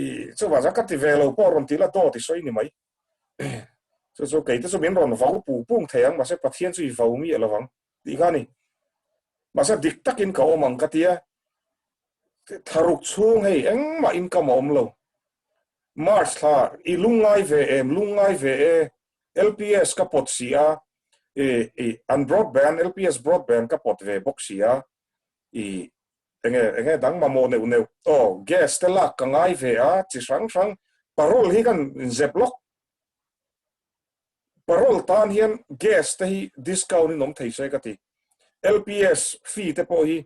i chu wa ka ti velo por ron ti la do ti soi ni mai so cái đó số miền ron vào bù bung thèng mà sẽ bắt thiên suy vào mi là vắng đi cái này mà sẽ địch tắc in cầu mang cái tia tharuk chung hay anh mà in cầm om lo March là lung ngay về LPS cái pot xia an broadband LPS broadband cái pot về box xia anh đang mà mua nêu gas thế là cái ngay về chỉ sáng parol hi kan zeblock parol tan hian gas te hi discount ni nom thei se ka ti LPS fee te po hi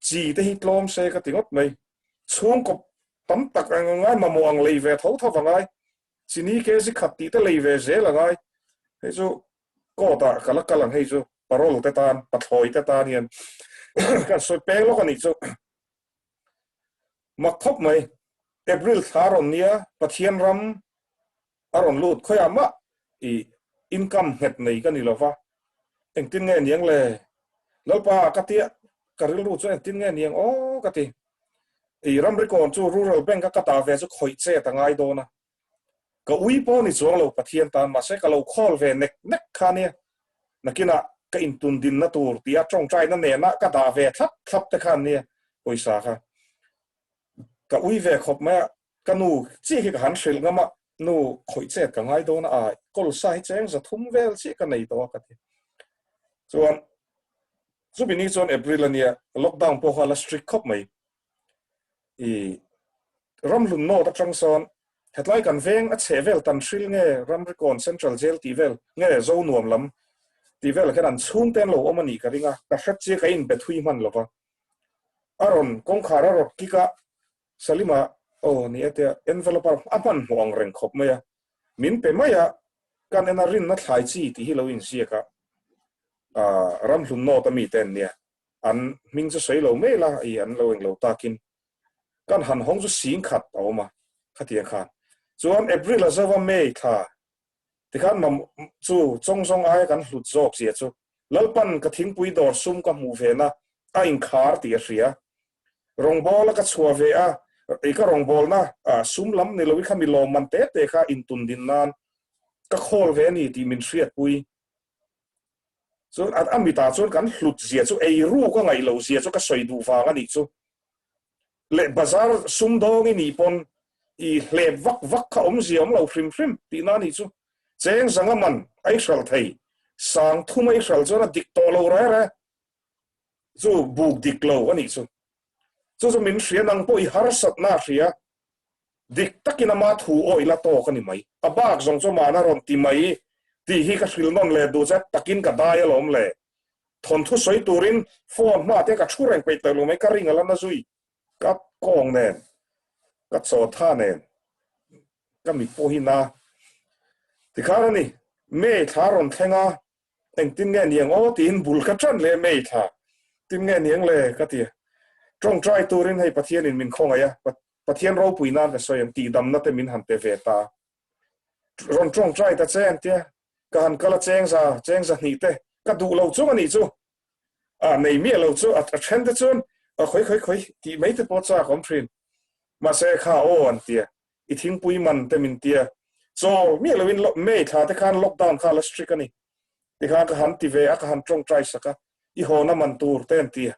chi te hi tlom se ka ti ngot mai chung có tấm tắc ngay mà muang lấy về thấu thấu vào ngay xin ý cái gì khát tí tới lấy về dễ là ngay hay chú có ta cả lần hay chú parol tới tan bắt hồi tới tan hiền cái soi pe lo cái này chú mặc thóc mày April tharon nia pathian ram aron lut khoi ama I income het nei kan ilova eng tin nge niang le lalpa katia karil ru chu eng tin nge niang o kati I ram recon chu rural bank ka ta ve chu khoi che ta ngai do na ka ui po ni chuang lo pathian tan ma se ka lo khol ve nek nek khania nakina ka in tun din na tur tia chong trai na ne na ka da ve thap thap te khan nia poisa kha ka ui ve khop ma kanu chi hi ka han shil ngama nu khoi che ka ngai do na ai kol sai cheng za thum vel chi ka nei to ka ti chuan chu bini chuan April ania lockdown po khala strict khop mai I ram lun no ta chang son hetlai kan veng a che vel tan shil nge ram recon central jail ti vel nge zo nuam lam ti vel ka dan chung ten lo omani ka ringa ka hrat chi ka in bethui man lova aron kong khara rot ki ka salima o ni ate envelope apan huang reng khop maya min pe maya kan ena rin na thlai chi ti hi lo in sia ka ram hlun no ta mi ten nia an ming chu sei lo me la I an lo eng lo takin kan han hong chu sing khat aw ma khatian khan chuan April a zawa me tha ti khan mam chu chong chong ai kan hlut jok sia chu lalpan ka thing pui dor sum ka mu ve na a in khar ti a ria rong bol ka chua ve a ka rong bol na sum lam ni lo wi khami lo man te kha in tun din nan ka khol ve ni ti min hriat pui so at amita chon kan hlut zia chu ei ru ka ngai lo zia chu ka soi du wa ga ni chu le bazar sum dong ni pon I le vak vak kha om zia om lo phrim phrim ti na ni chu cheng zanga man ai shal thei sang thu mai shal chona dik to lo ra chu buk dik lo ani chu chu min hria nang po I har sat na hria dik takina ma thu oi la to ka ni mai abak zong chu ma na ron ti mai ti hi ka hril non le du cha takin ka dai alom le thon thu soi turin phone ma te ka thureng pe te lo mai ka ring ala na zui ka kong nen ka cho tha nen ka mi po hi na ti kha ni me tharon thenga eng tin nge niang o tin bul ka chan le me tha tin nge niang le ka ti trong trai turin hei pathian in min khong aya pathian ro puina ka soyam ti dam na te min han te ve ta ron trong trai ta chen te ka han kala cheng za ni te ka du lo chu ani chu nei mi lo chu a chen te chun khoi ti mai te po cha kom trin ma se kha o an tia I thing pui man te min tia so mi lo in me tha te khan lockdown kha la strict ani ti khan ka han ti ve a ka han trong trai saka I ho na man tur ten tia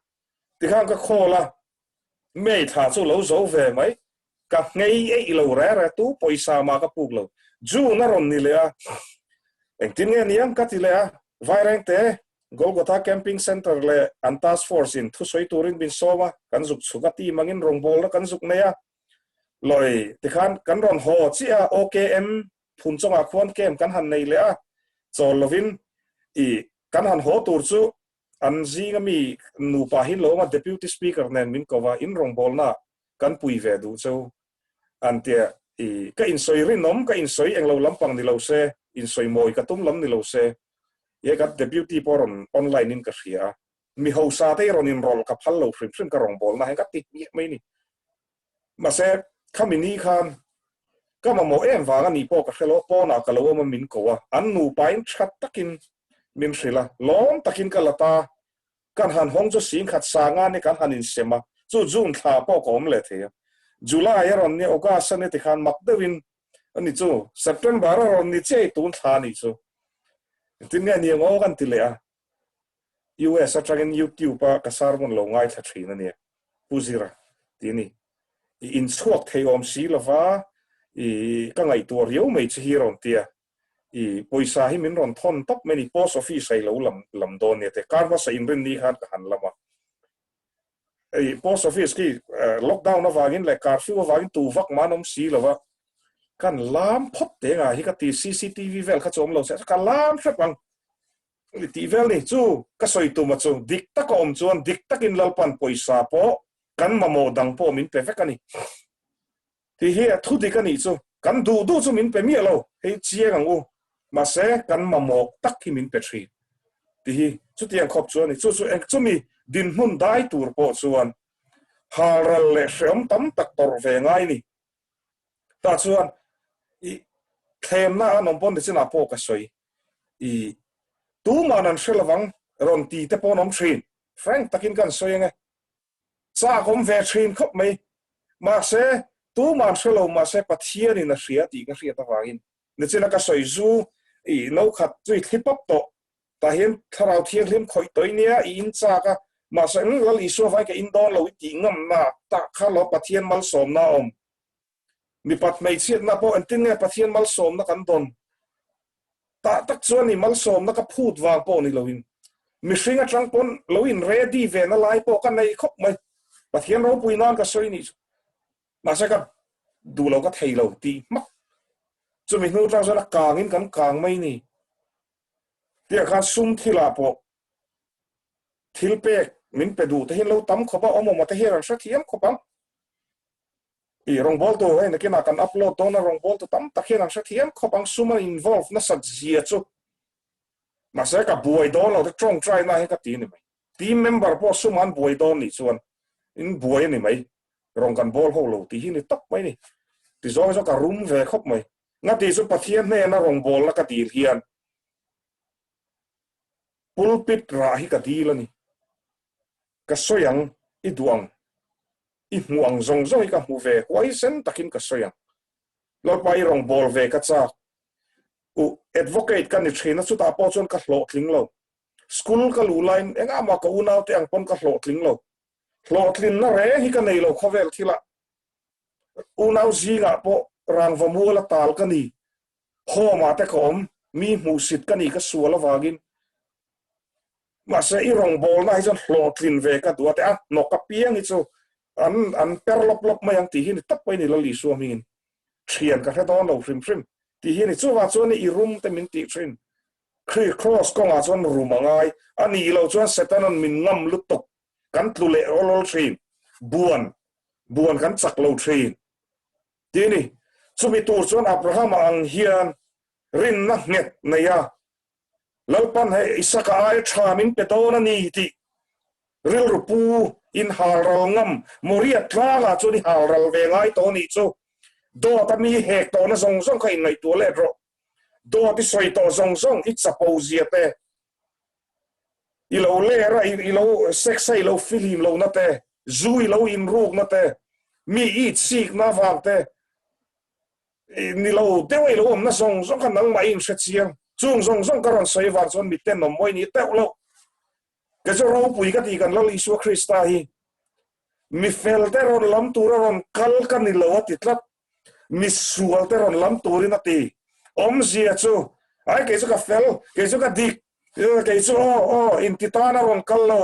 ti khan ka khola me tha chu lo zo ve mai ka ngei e lo ra tu poisa ma ka puk lo ju na ron ni le a eng tin nge niam ka ti le a vai reng te Golgotha camping center le an task force in thu soi turin bin soma kan zuk chuka ti mangin rong bol kan zuk ne ya loi ti khan kan ron ho chi a OKM phun chonga khon kem kan han nei le a chol lovin I kan han ho tur chu an zinga mi nu pa hin lo ma deputy speaker nen min kova in rong bol na kan pui ve du chu an tia ka in soi rin nom ka in soi eng lo lampang ni lo se in soi moi ka tum lam ni lo se ye ka deputy poron online in ka ria mi ho sa te ron in rol ka phal lo frim ka rong bol na he ka ti mai ni ma se khamini khan ka ma mo em wa ga ni po ka khelo po na ka lo ma min ko wa an nu pain chat takin min sila lom takin ka lata kan han hong jo sing khat sa nga ne kan han in sema chu jun tha po kom le the July ron ni August ne ti khan mak dewin ani chu September ron ni che tun tha ni chu tin nge ni ngo kan ti le a US atangin YouTube pa kasar mon lo ngai tha thina ni puzira ti ni in chuak thei om si lova ka ngai tur yo mai chi hi ron tia poisa hi min ron thon top many post office ai lo lam don ne te karwa sa in rin ni han han lama post office ki lockdown na wagin le curfew wagin tu vak manom si lova kan lam phot te nga hi ka ti CCTV vel kha chom lo se ka lam thep bang ti vel ni chu ka soi tu ma chu dik ta kom chuan dik takin lalpan poisa po กันมาโมดังพอมินเปเฟกันนี่ที่เฮียทุดิกันนี่จูกันดูจูมินเปมีเราเฮียเจียกังอูมาเสกันมาโมตักที่มินเปทรีที่ฮีจุดยังขอบชวนนี่จูเองจูมีดินหุ่นได้ตัวพอชวนฮารัลเลเสียมตั้มตักตอร์เวงไงนี่ตาชวนอีเทมน่าน้องปนที่จะน่าพอกันสวยอีตูมานันเชลวังรอนตีเตปอน้องทรีนแฟรงตักินกันสวยไงซาคมเวทรีนครบไหมมาเสตูมันเชลมาเสปัทเทียนี่นะเสียตีก็เสียตะวากินนี่จะนักสวยจูอีเราขัดจุยคลิปปั๊บโตแต่เห็นถ้าเราเทียนเล่มคอยตัวเนี้ยอินจาก็มาเสเราอีสัวไว้กับอินดอนเราตีงำนาตะข้าเราปัทเทียนมัลสมนาอมมีปัดไม่เชียนนะพออันติงไงปัทเทียนมัลสมนักอันดอนตาตักส่วนนี่มัลสมนักพูดวางโปนี่เราอินมีสิ่งจังปนเราอินเรดี้เวนอะไรโปกันในครบไหมปัทเทียนเราปุยนอนก็สวยนี่มาใช่กับดูเราก็เทเราตีมักจะมีนู้นเราจะนักกางอินกันกางไม่นี่เดี๋ยวการซุ่มที่ลาโปทิลเปกมินไปดูแต่เห็นเราตั้มขบ้าเอามาแต่เห็นเราสักเทียมขบังอีรองบอลตัวให้นักเก็ตนักการอัพโหลดตัวนั้นรองบอลตัวตั้มแต่เห็นเราสักเทียมขบังซุ่มอินวอลฟ์นั่นสัตว์เสียจุมาใช่กับบวยโดนเราจะจ้องใจน่าให้กับทีนี่ไหมทีมเมมเบอร์พอซุ่มอันบวยโดนนี่ส่วนอินบวยนี่ไหมรองกันบอลเขาเราตีนี่ตกไหมนี่ตีโซ่กับรุมเวครบไหมงั้นตีสุดปะเทียนเนี่ยนะรองบอลแล้วก็ตีเทียนปุลปิดราฮิกตีแล้วนี่ก็สวยงอีดวงอีห่วงจงจงอีกับหูเวไว้เส้นตะกินก็สวยงเราไปรองบอลเวก็จะอุเอ็ดวอเกตกันนี่เทรนนักสุดตาปอจนก็โหลดลิงเราสกูลก็รู้ไลน์เอ็งอามาก็อุณเอาแต่อังปนก็โหลดลิงเราโหลดลิงน่าเร่ฮิกันในเราเขาเวลทีละอุณเอาซีงะปอรางวมัวละตาลกันนี่พ่อมาแต่ขอมมีหูสิทธิ์กันนี่ก็สัวละวากินมาเสียรองบอลน่าจะโหลดลินเวกันตัวแต่นกกระเปียงอีกสู้อันเปรลบมายังตีหินตับไปนี่เราลีสัวมินเชียนกันแค่ตอนเราฟิมตีหินสู้ว่าส่วนนี้อีรุมแต่มินตีฟิมครีครอสก็งาส่วนรูมังไงอันนี้เราส่วนเซตันนั้นมินงำลุตกกันตุเลโอโลทรีนบวนกันจักโลทรีนทีนี้สุมิตูส่วนอับราฮัมอังเฮียนรินนักเน็ตเนียแล้วปันให้อิสกาไอชามินเปโตนันนี่ที่เรื่องรูปูอินฮารัลงำมอริอัตลาละจุดฮารัลเวงไอตัวนี้จูโดแต่มีเหตุตัวนั้นส่งใครในตัวเล็กรอโดที่ใส่ตัวส่งอิสปอเซียเตอีเราเล่อะไรอีเราเซ็กซ์อีเราฟิลิมเรานั่นเตจูอีเราอินรูกนั่นเตมีอีซีกน่าฟังเตนี่เราเดี๋ยวเราไม่ส่งกันนั่งมาอินเสียงส่งกันใส่วันส่วนมิเตนนมวยนี่เต้าเราก็จะเราปุยกันดีกันเราลิสวคริสต์ฮีมีเฟลเตอร์ล้ำตัวเราคัลกันนี่เราติดลับมีสวลเตอร์ล้ำตัวนี่นาทีเสียจูไอ้เกี่ยวกับเฟลเกี่ยวกับดิกเกี่ยวกับอินทิตานาเราคัลเรา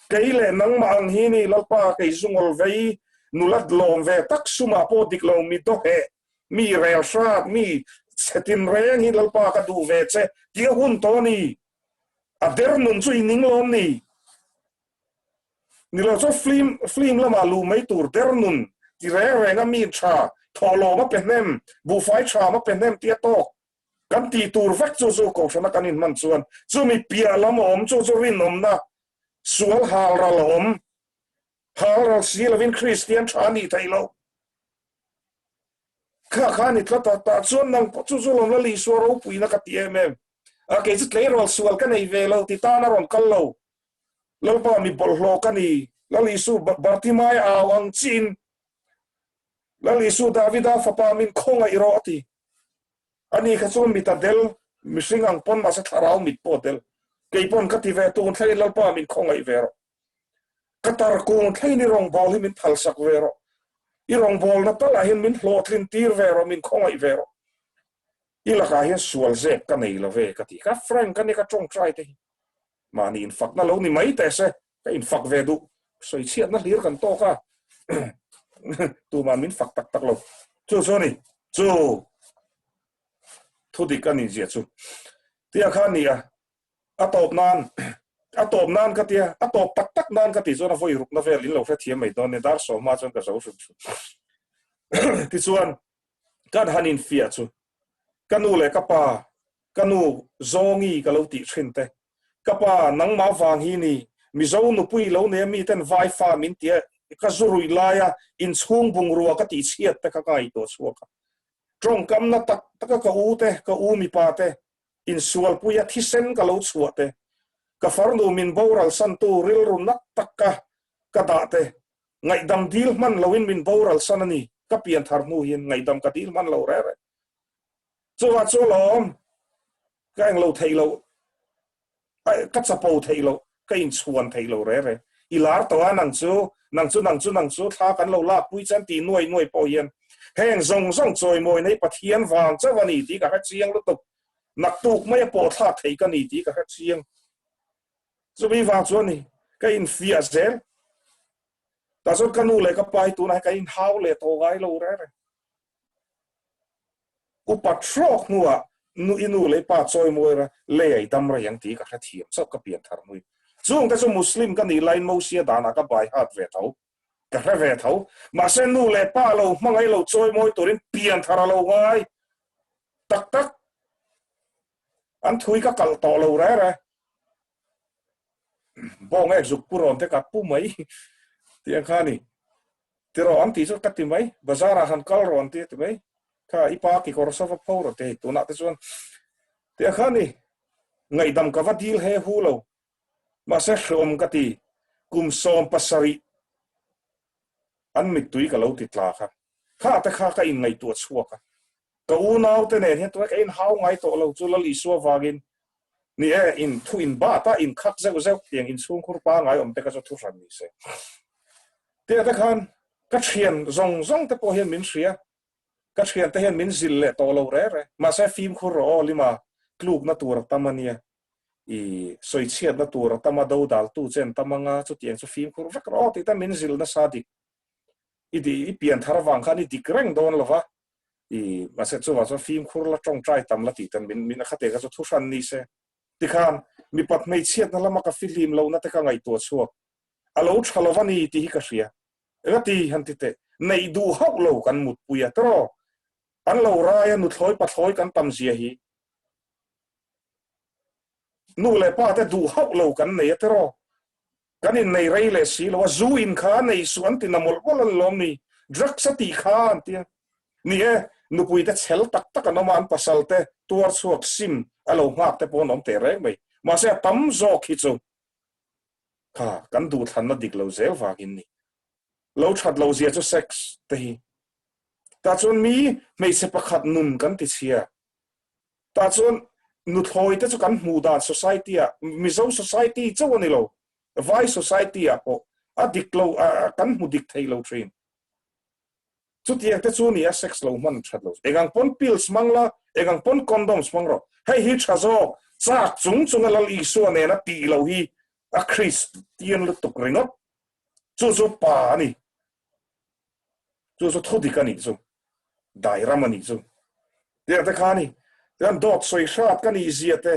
เกี่ยวกับนังมาอันฮีนี่เราป้าเกี่ยวกับเวนุลัดลมเวตักสุมาโพดิกเรามีตัวเหมีเรลชาดมีเซตินเรงนี่เราป้าก็ดูเวเจเกี่ยวหุ่นตัวนี้อันเดอร์นุนช่วยนิ่งลมนี่เราจะฟิล์มแล้วมาลูไม่ตัวเดอร์นุนที่แรงมีชาทอโลมาเป็นเนมบูไฟชามาเป็นเนมเตี้ยโตกันตีตัวฟักจู่ๆก็ชนะกันอินมันส่วนจู่มีเปียละมอมจู่ๆรินนมนะส่วนฮาราลมฮาราซีลวินคริสเตียนชานีไทยเราข้านี่ตาส่วนนั่งจู่ๆลงละลีสัวรูปุยนักตีเอ็มเกี่ยวกับเรื่องส่วนกันในเวลาที่ตานารงกันเราแล้วพอมีบอลโลกันนี่แล้วลิสูบาร์ติมายอาวังจีนแล้วลิสูดาวิดาฟปามินคงไอรอตีอันนี้ข้าส่วนมีตาเดลมิสิงังปนมาสักทาราวมิดโปเดลเกี่ยปนกัติเวตูนใช้แล้วพอมินคงไอเวรกัตาร์กูนใช้นี่รองบอลให้มินทัลสักเวรอีรองบอลนั่นตลาดเห็นมินโหลดลินตีร์เวรมินคงไอเวรอีหลักเห็นสวลเจ็บกันในละเวกติกับแฟรงกันนี่ก็จงใจที่มานี่อินฟักนั่นเรานี่ไม่แต่เสก็อินฟักเวดูสวยเชียดนั่นเลี้ยกันโตค่ะตัวมันมินฟักตักเราจู่นี่จู่ทุดิกันนี่เจียจู่ที่อาคารนี่อะตบนาน atop nan ka tia atop tak nan ka ti zona voi ruk na vel in lo fa thiam mai don ne dar so ma chon ka zo su ti chuan kan hanin fia chu kanu le kapa kanu zongi ka lo ti thin te kapa nang ma wang hi ni mi zo nu pui lo ne mi ten vai fa min tia ka zurui laia in chung bung ruwa ka ti chiat ta ka kai to chuaka trong kam na tak ka u te ka u mi pa te in sual puya thisen ka lo chuate ka farnu min boral san tu ril ru nak takka ka da te ngai dam dil man lowin min boral san ani ka pian thar mu hin ngai dam ka dil man lo re re chuwa chu lom ka ang lo thei lo ka chapo thei lo ka in chuan thei lo re re ilar to anang chu tha kan lo la pui chan ti nuai po hian heng zong choi moi nei pathian wang chawani ti ka chiang lu tuk nak tuk mai po tha thei ka ni ti ka chiang chu bi wang chu ni ka in fia zel ta so kanu le ka pai tu na ka in hau le to gai lo re re u patrok nuwa nu inu le pa choi moi ra le ai dam ra yang ti ka thiam so ka pian thar mui chung ta chu muslim ka ni line mo sia da na ka bai hat ve thau ka ra ve thau ma se nu le pa lo mangai lo choi moi turin pian thar lo ngai tak an thui ka kal to lo re re bong ek zuk puron te ka pu mai tiang khani tiro an ti so ka ti mai bazara han kal ron ti mai ka ipa ki kor so fa por te tu na te chuan tiang khani ngai dam ka va dil he hu lo ma se shom ka ti kum som pasari an mit tui ka lo ti tla kha ta kha ka in ngai tu chuaka ka u nau te ne to ka in hau ngai to lo chu lo li so wagin ni in thu in ba ta in khak zeu tiang in chung khur pa ngai om te ka cho thu ran ni se te ta khan ka thian zong te po hian min ria ka thian te hian min zil le to lo re ma se phim khur ro lima kluk na tur tamania i soi chiat na tur tama do dal tu chen tamanga chu tiang chu phim khur vak ro ti ta min zil na sa dik i pian thar wang khan i dikreng don lova i ma se chu wa so phim khur la tong trai tam la ti tan min khate ka chu thu ran ni se ti khan mi pat mei chiat na lama ka film lo na te ka ngai to chuak alo thalovani ti hi ka ria ati han ti te nei du hau lo kan mut puya tro an lo ra ya nu thloi pa thloi kan tam zia hi nu le pa te du hau lo kan nei tro kan in nei rei le si lo zu in kha nei suan ti namol bol lom ni drug sa ti khan ti ni nu pui te chel tak an man pasal te tuar suak sim alo ngak te pon om te rek mai ma se tam zo khi chu kha kan du than na dik lo zel wa gin ni lo that lo zia chu sex te hi ta chon mi mei se pakhat nun kan ti chia ta chon nu thoi te chu kan mu da society a mi zo society chu ni lo vai society a po a dik lo kan mu dik thei lo train chu tiang te chu ni a sex lo man that lo engang pon pills mangla engang pon condoms mangro hei hi chazo cha chung la i so ne na ti lo hi a christian lu tuk ringot chu pa ni chu thodi ka ni chu dai ramani chu te khani dan dot soi shat ka ni ziate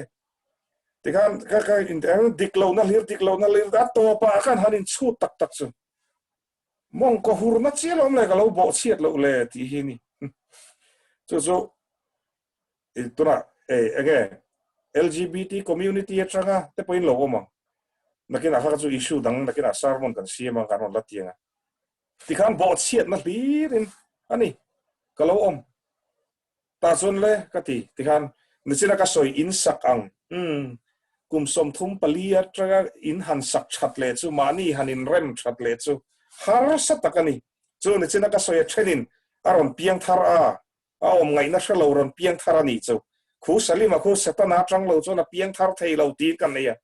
te kan ka in diklo na lir da to pa kan hanin chu tak chu mong ko hur na chielom le ka lo bo chiet lo le ti hi ni chu ituna again LGBT community atanga te poin lo ma nakina kha chu issue dang nakina sarmon kan siema kan la tianga ti khan bo chiet na lirin ani kalo om ta chon le kati ti khan nichina ka soi in sak ang kum som thum palia traga in han sak chat le chu mani hanin rem chat le chu har sa takani chu nichina ka soi thenin aron piang thar a om ngai na shalo ron piang thar ani chu khu salima khu setana tang lo chu na piang thar thei lo ti kan ne ya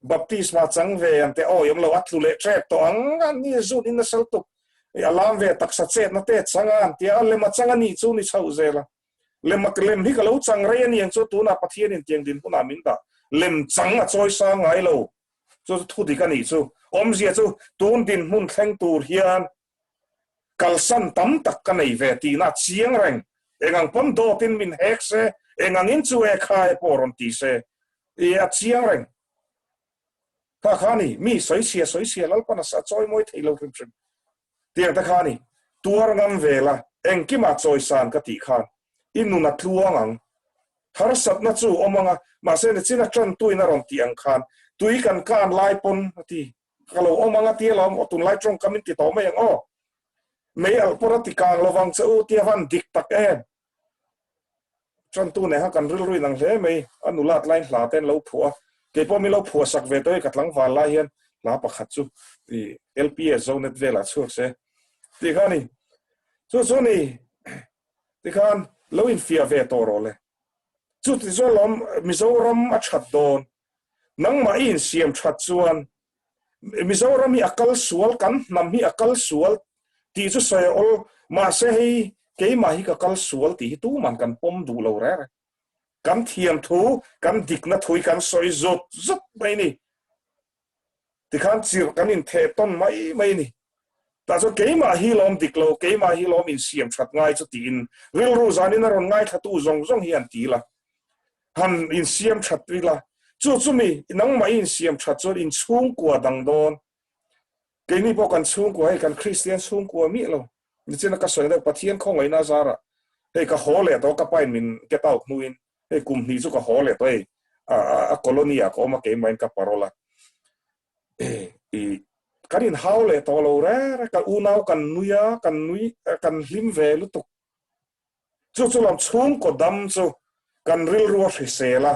baptisma chang ve ante o yom lo atlu le trek to ang ni zu in na sal tu alam ve taksa chet na te changa ti ale ma changa ni chu ni chau zela lem hi ka lo chang re ni ang chu tu na pathian in tiang din puna min da lem chang a choi sa ngai lo chu thu di ka ni chu om zia chu tun din mun thleng tur hian kalsan tam tak ka nei ve ti na chiang reng engang pon do tin min hek se engang in chu e khai poron ti se ya chiang reng kha ni mi soi sia lal pana sa choi moi theilo rim rim tiang ta kha ni tuar ngam vela engkima choi san ka ti khan inuna thuangang har sat na chu omanga ma se ne china tran tuina ron tiang khan tui kan lai pon ti kalau omanga ti lom otun lai trong kamin ti to mai o mei al porati kang lowang chu ti van dik tak en tran tu ne ha kan ril rui nang hle mei anulat lain hla ten lo phua ke po mi lo phua sak ve toi katlang wal lai hian la pakhat chu ti lps zone vela chu se ti khani chu ni ti khan lo in fia ve to ro le chu ti zo lom mizoram a that don nang ma in siam that chuan mizoram hi akal sual kan nam hi akal sual ti chu sai ol ma se hi ke ma hi ka kal sual ti tu man kan pom du lo re kan thiam thu kan dik na thui kan soi zot mai ni ti khan chir kan in the ton mai ni ta cho ke ma hi lom dik lo ke ma hi lom in siam that ngai chu tin ril ru zanin ron ngai thatu zong hian ti la han in siam that ri la chu mi nang ma in siam that chu in chung kwa dang don ke ni bo kan chung kwa hai kan christian chung kwa mi lo ni chena ka soi da pathian khong ai na zara hei ka hole to ka pain min ke tau nuin hei kum ni chu ka hole to ei a colonia ko ma ke main ka parola e karin haule to lo re ka unau kan nuya kan nui kan lim ve lu tu chu lam chung ko dam chu kan ril ru hrisela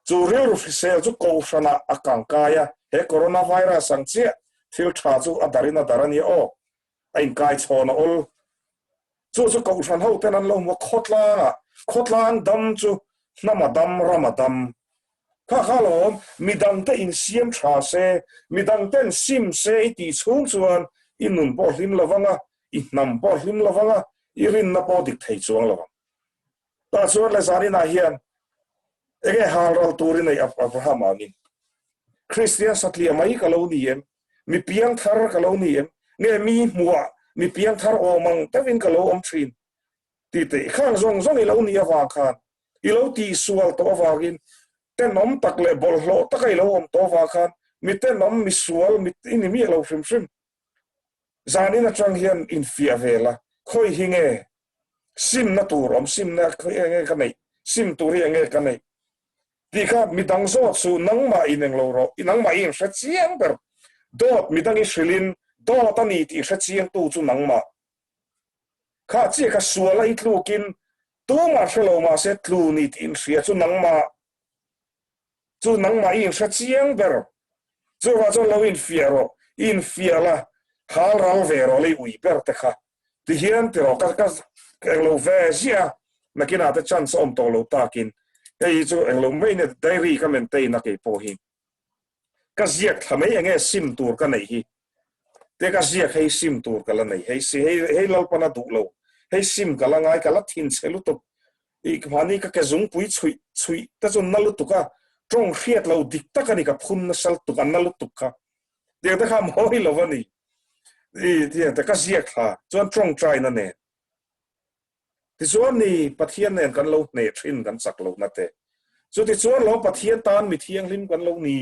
chu ril ru hrisel chu ko sana akang kaya he coronavirus sang che thil tha chu adarina darani o ein kai chona ol chu ko san ho ten an lo mo khotlang dam chu namadam ramadam kha lom midang te in siam tha se midang ten sim se ti chung chuan inun bo hlim lawanga I nam bo hlim lawanga irin na bo dik thei chuang lawang ta chuan le zari na hian ege halral turin ai abraham angin christian satlia mai kaloniem mi piang thar kaloniem nge mi muwa mi piang thar o mang tawin kalo om thin ti te khang zong ilo ni awa khan ilo ti sual to awagin ten nom tak le bol hlo takai lo om to wa khan mi ten nom mi sual mi ini mi lo frim zanin atang hian in fia vela khoi hinge sim na tur om sim na khoi nge kanai sim turi nge kanai ti kha mi dang zo chu nang ma ineng lo ro inang ma in sha chiang ber dot mi dang I shrilin dot ani ti sha chiang tu chu nang ma kha chi ka suala I tlukin tu ma shelo ma se tlu ni in sia chu nang ma in sha chiang ber chu wa zo lo in fiala hal ral vero le ui ber te kha ti hian te ro ka lo ve sia nakina ta chance om to lo takin ei chu englo mai ne diary ka men te na ke po hi ka ziak thamei enge sim tur ka nei hi te ka ziak hei sim tur ka la nei hei lal pana du lo hei sim ka la ngai ka la thin chelu to I khani ka ke zung pui chui ta chu nalu tu ka trong khiat lo dik takani ka phun na sal tu kan nalu tu ka de ta kham hoi lo wani ti ta ka ziak kha chuan trong trai na ne ti chuan ni pathian nen kan lo ne thin kan sak lo na te chu ti chuan lo pathian tan mi thiang lim kan lo ni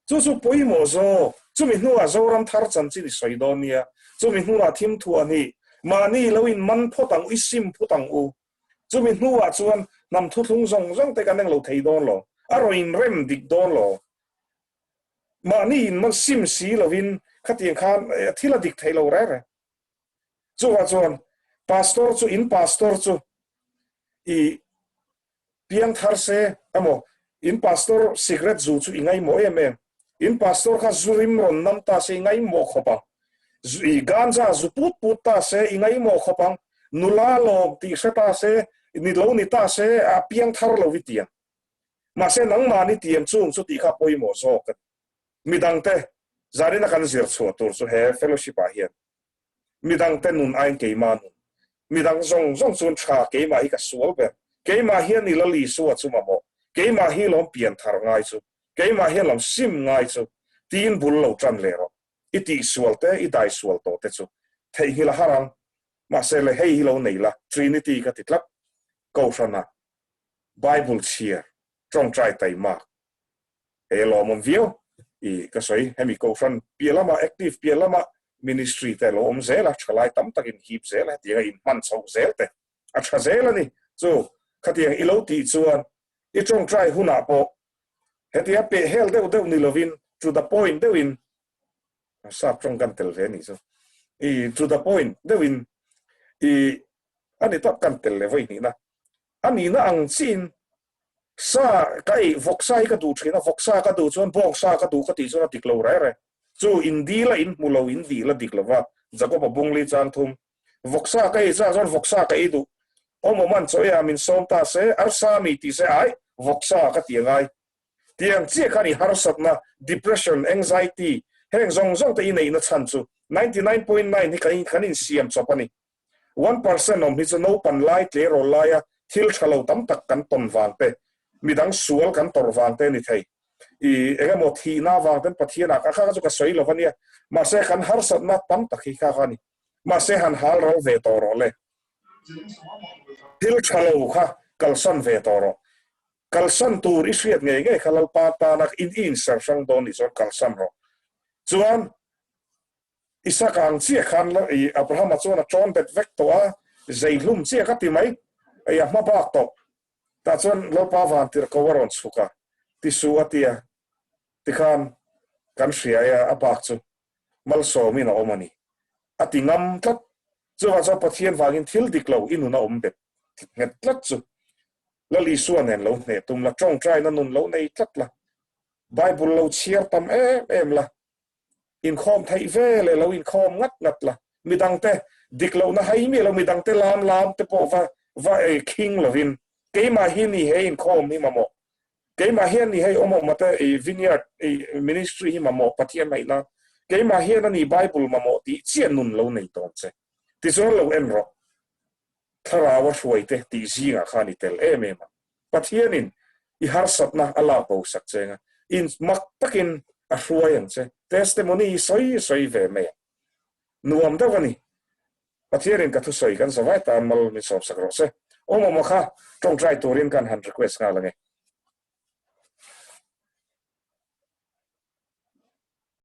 chu poi mo zo chu mi hnuwa zo ram thar chan chi ni soidonia chu mi hnuwa thim thu ani mani lo in man photang isim photang u chu mi hnuwa chuan nam thu thung zong te kan lo thei don lo aroin rem dik don lo mani in man sim si lovin khatiang khan thila dik thei lo re chu wa chuan pastor chu in pastor chu I piang thar se amo in pastor secret zu chu ingai mo em in pastor kha zurim ron nam ta se ngai mo khopa I ganja zu put ta se ingai mo khopang nula lo ti seta se ni lo ni ta se a piang thar lo vitia ma se nang ma ni tiam chung chu ti kha poi mo so ka midang te zarina kan zir chu tur chu he fellowship a hian midang te nun ain ke man midang zong chun tha ke ma hi ka sual be ke ma hian ni lo li su chu ma mo ke ma hi lom pian thar ngai chu ke ma hian lom sim ngai chu tin bul lo tran le ro iti sual te I dai sual to te chu thei hi la harang ma se le hei lo nei la trinity ka titlap ko sana bible cheer trong trai tai ma lo mom view I ka soi hemi ko fran pialama active pialama ministry te lo zela chalai tam takin hip zela tia in man so zelte a cha zela ni so khatia ilo ti chuan I trong try huna po hetia pe hel deu ni lovin to the point deuin sa trong kan tel ve ni so to the point deuin ani top kan tel le voi ni na ani na ang sin sa kai voksai ka du thina voksa ka du chuan boksa ka du ka ti chuan tiklo re chu indi la in mulo indi la diklova jago ba bungli chan thum voksa kai cha chuan voksa kai du omoman choya min somta se arsa mi ti se ai voksa ka ti ngai tiang che khani harsat na depression anxiety heng zong te nei na chan chu 99.9 hi khanin siam chopani 1% om hi chu no pan lai tle ro laia thil thalo tam tak kan ton wang te midang sual kan tor wang te ni thei ega mo thi na wang ten pathiana ka kha chu ka soi lovania ma se khan harsat na tam tak hi kha khani ma se han hal ro ve to ro le thil thalo kha kalsan ve to ro kalsan tur isriat nge khalal pa ta nak in sar sang don ni so kalsan ro chuan isakang chia khan la abraham chuan a chon bet vek to a zeilum chia ka ti mai ya ma ba to ta chuan lo pa van tir ko waron suka ti su atia ti khan kan ria ya apak chu mal so mi na omani ati ngam tlat chuwa cho pathian wangin thil diklo inuna ombet nget tlat chu la li suan en lo ne tum la trong trai na nun lo nei tlat la bible lo chiar tam em la in khom thai ve le lo in khom ngat la midang te diklo na hai mi lo midang te lam te po va king lovin ke ma hi ni he in khom mi mamo ke ma hi ni he omo mata vineyard ministry hi mamo pathian mai na ke ma hi na ni bible mamo ti chian nun lo nei ton che ti so lo en ro thara wa shoi te ti zinga khani tel ma pathianin I har satna ala po sak chenga in mak takin a hruayang che testimony soi ve me nuam dawani pathianin ka thu soi kan zawai ta mal mi sop sak ro se omo ma kha tong try turin kan han request nga lange